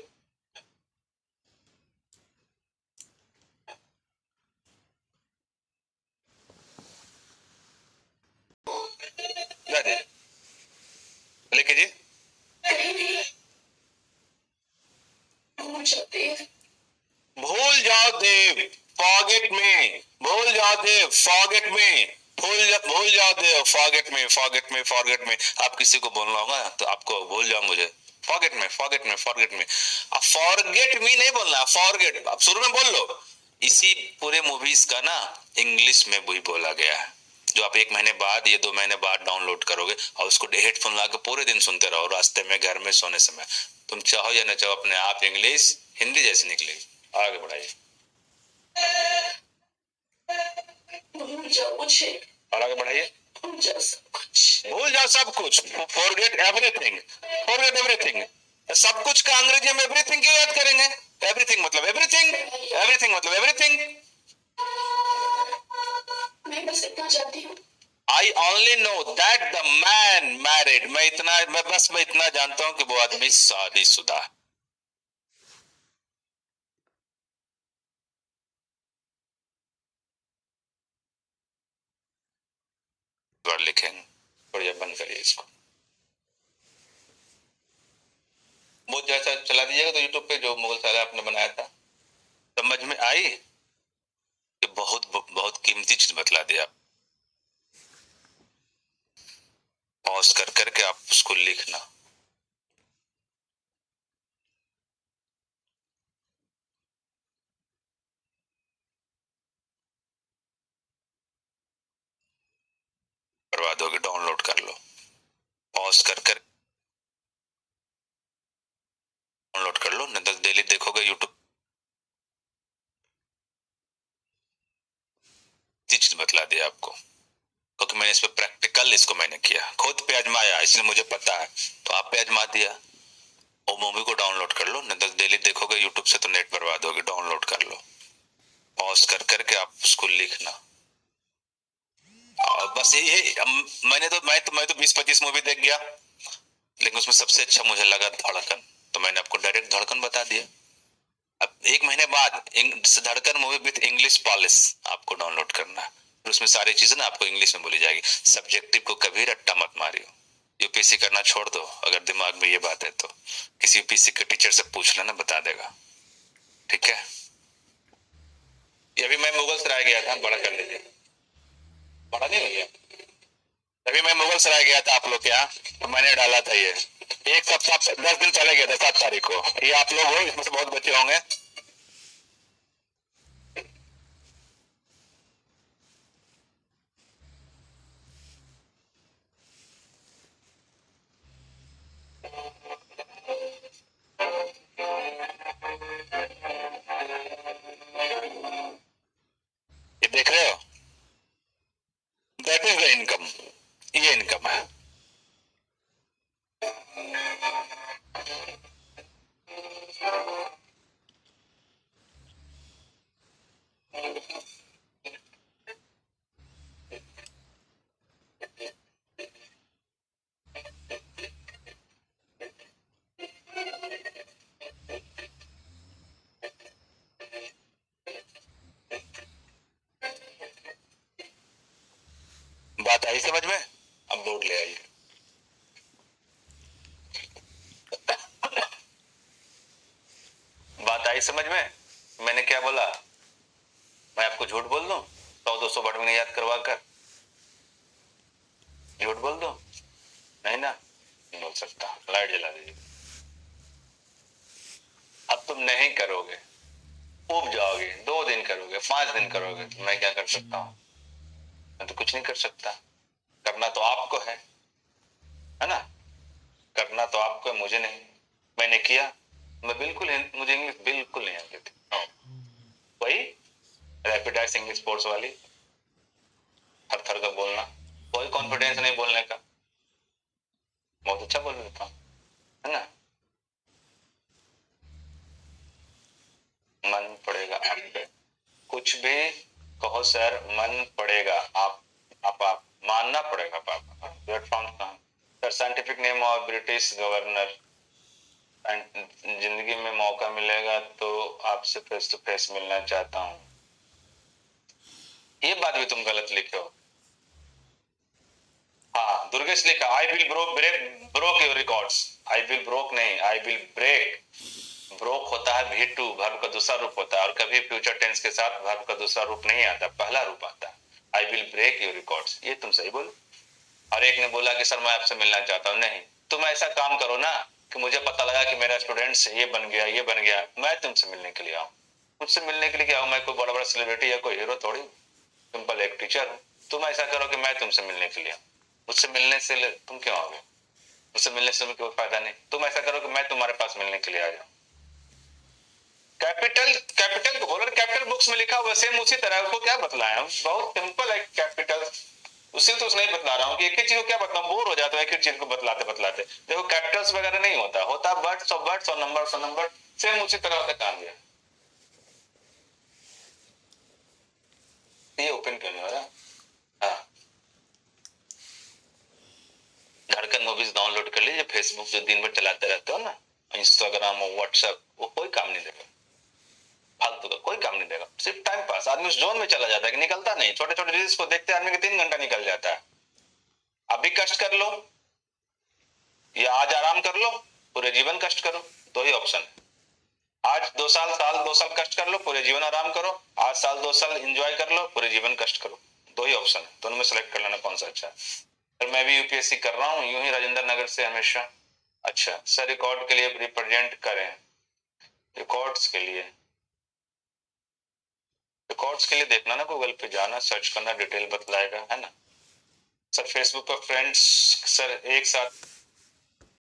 [SPEAKER 1] लिख कीजिए। भूल जाओ देव, फॉरगेट मी, भूल जाओ देव, फॉरगेट मी, भूल जाओ Dev, forget me, forget me, forget me. आप किसी को बोलना होगा तो आपको भूल जाओ मुझे, forget me, forget me, forget मी। अब फॉरगेट मी नहीं बोलना, फॉरगेट आप शुरू में बोल लो। इसी पूरे मूवीज का ना इंग्लिश में वही बोला गया है, जो आप 1 महीने बाद या 2 महीने बाद डाउनलोड करोगे और उसको हेडफोन लगा के पूरे दिन सुनते रहो, रास्ते में, घर में, सोने समय, तुम चाहो या न चाहो अपने आप इंग्लिश हिंदी जैसी निकलेगी। आगे बढ़ाइए। और आगे बढ़ाइए। भूल जाओ सब कुछ, फॉरगेट एवरीथिंग, फॉरगेट एवरीथिंग। सब कुछ का अंग्रेजी में एवरीथिंग क्यों याद करेंगे? एवरीथिंग मतलब एवरीथिंग, एवरीथिंग मतलब एवरीथिंग। मैं बस इतना जानती हूँ, I only know that the man married। मैं इतना जानता हूं कि वो आदमी शादीशुदा है। लिखेंगे, बढ़िया, बंद करिए इसको। वो जैसा चला दीजिएगा तो यूट्यूब पे जो मुगल सारा आपने बनाया था, समझ में आई कि बहुत बहुत कीमती चीज बतला दिया। पॉज कर करके आप उसको लिखना। बर्बाद होगी, डाउनलोड कर लो, पॉज कर कर डाउनलोड कर लो, नहीं तो डेली देखोगे यूट्यूब चीज बतला दिया आपको, क्योंकि मैंने इस पे प्रैक्टिकल इसको मैंने किया, खुद पे आजमाया, इसलिए मुझे पता है, तो आप पे आजमा दिया। वो मूवी को डाउनलोड कर लो, नहीं तो डेली देखोगे यूट्यूब से तो नेट बर्बाद होगी, डाउनलोड कर लो, पॉज कर करके आप उसको लिखना। और बस यही, मैं तो 20-25 मूवी देख गया, लेकिन उसमें सबसे अच्छा मुझे लगा धड़कन, तो मैंने आपको डायरेक्ट धड़कन बता दिया। अब 1 महीने बाद धड़कन मूवी विथ इंग्लिश पॉलिश आपको डाउनलोड करना है, फिर उसमें सारी चीजें ना आपको इंग्लिश में बोली जाएगी। सब्जेक्टिव को कभी रट्टा मत मारियो, यूपीएससी करना छोड़ दो, अगर दिमाग में ये बात है तो किसी यूपीएससी के टीचर से पूछ लेना, बता देगा, ठीक है। ये अभी मैं मुगल सराय गया था, बड़ा कर लीजिए, बड़ा नहीं भैया, अभी मैं मुगल सराय गया था आप लोग के यहाँ, तो मैंने डाला था ये, 1 सप्ताह 10 दिन पहले गया था, 7 तारीख को। ये आप लोग हो, इसमें से बहुत बच्चे होंगे। ये देख रहे हो, दैट इज द इनकम, ये इनकम है। आई समझ में मैंने क्या बोला? मैं आपको झूठ बोल दूं 100-200 वर्ड में याद करवा कर? झूठ बोल दूं? नहीं ना, नहीं बोल सकता। लाइट जला दीजिए। अब तुम नहीं करोगे, उब जाओगे, 2 दिन करोगे, 5 दिन करोगे, तो मैं क्या कर सकता हूँ? मैं तो कुछ नहीं कर सकता। करना तो आपको है ना? करना तो आपको है, मुझे नहीं। मैंने किया। मैं बिल्कुल मुझे इंग्लिश बिल्कुल नहीं आती थी। वही रैपिड आई सिंगिंग स्पोर्ट्स वाली, थर थर का बोलना, कोई कॉन्फिडेंस नहीं बोलने का। बहुत अच्छा बोल लेता हूँ, है ना? मन पड़ेगा आप पे, कुछ भी कहो सर, मन पड़ेगा आप मानना पड़ेगा पापा। प्लेटफॉर्म कहाँ? सर साइंटिफिक नेम और ब्रिटिश गवर्नर। जिंदगी में मौका मिलेगा तो आपसे फेस टू फेस मिलना चाहता हूँ। ये बात भी तुम गलत लिखे हो। हाँ, दुर्गेश लिखा I will broke your records. I will broke नहीं, आई विल ब्रेक। ब्रोक होता है भी टू, वर्ब का दूसरा रूप होता है, और कभी फ्यूचर टेंस के साथ वर्ब का दूसरा रूप नहीं आता, पहला रूप आता है। I will break your records, ये तुम सही बोलो। और एक ने बोला कि सर मैं आपसे मिलना चाहता हूँ। नहीं, तुम ऐसा काम करो ना कि मुझे पता लगा कि मेरा स्टूडेंट ये बन गया, ये बन गया, मैं तुमसे मिलने के लिए आऊँ। मुझसे मिलने के लिए क्या हूँ? मैं कोई बड़ा बड़ा सेलिब्रिटी या कोई हीरो थोड़ी, सिंपल एक टीचर हूँ। तुम ऐसा करो कि मैं तुमसे मिलने के लिए आऊँ। मुझसे मिलने से तुम क्यों आओगे? मुझसे मिलने से तुम्हें कोई फायदा नहीं। तुम ऐसा करो कि मैं तुम्हारे पास मिलने के लिए आ जाऊँ। कैपिटल कैपिटल को बोलो, कैपिटल बुक्स में लिखा हुआ सेम उसी तरह, उसको क्या बतलाया? बहुत सिंपल है कैपिटल। उसी तो नहीं बतला रहा हूँ कि एक ही चीज को क्या बतलाऊं, बोर हो जाता है एक ही चीज को बतलाते बतलाते। देखो कैपिटल्स वगैरह नहीं होता, होता वर्ड्स और नंबर, सेम उसी तरह होता काम। ये ओपन क्यों नहीं हो रहा? हाँ, धड़कन मूवीज डाउनलोड कर लीजिए। फेसबुक जो दिन भर चलाते रहते हो ना, इंस्टाग्राम और व्हाट्सएप, वो कोई काम नहीं देगा। फालतू का कोई काम नहीं देगा, सिर्फ टाइम पास। आदमी उस जोन में चला जाता है कि निकलता नहीं। छोटे छोटे रील्स को देखते आदमी के 3 घंटा निकल जाता है। अभी कष्ट कर लो या आज आराम कर लो, पूरे जीवन कष्ट करो, दो ही ऑप्शन है। आज 2 साल कष्ट कर लो, पूरे जीवन आराम करो। आज साल 2 साल एंजॉय कर लो, पूरे जीवन कष्ट करो। दो ही ऑप्शन है, दोनों में सेलेक्ट कर लेना कौन सा अच्छा है। सर मैं भी यूपीएससी कर रहा हूँ, यूं ही राजेंद्र नगर से हमेशा। अच्छा सर, रिकॉर्ड के लिए रिप्रेजेंट करें? रिकॉर्ड्स के लिए, रिकॉर्ड्स के लिए देखना ना, गूगल पे जाना, सर्च करना, डिटेल बतलाएगा, है ना? सर फेसबुक पर फ्रेंड्स सर एक साथ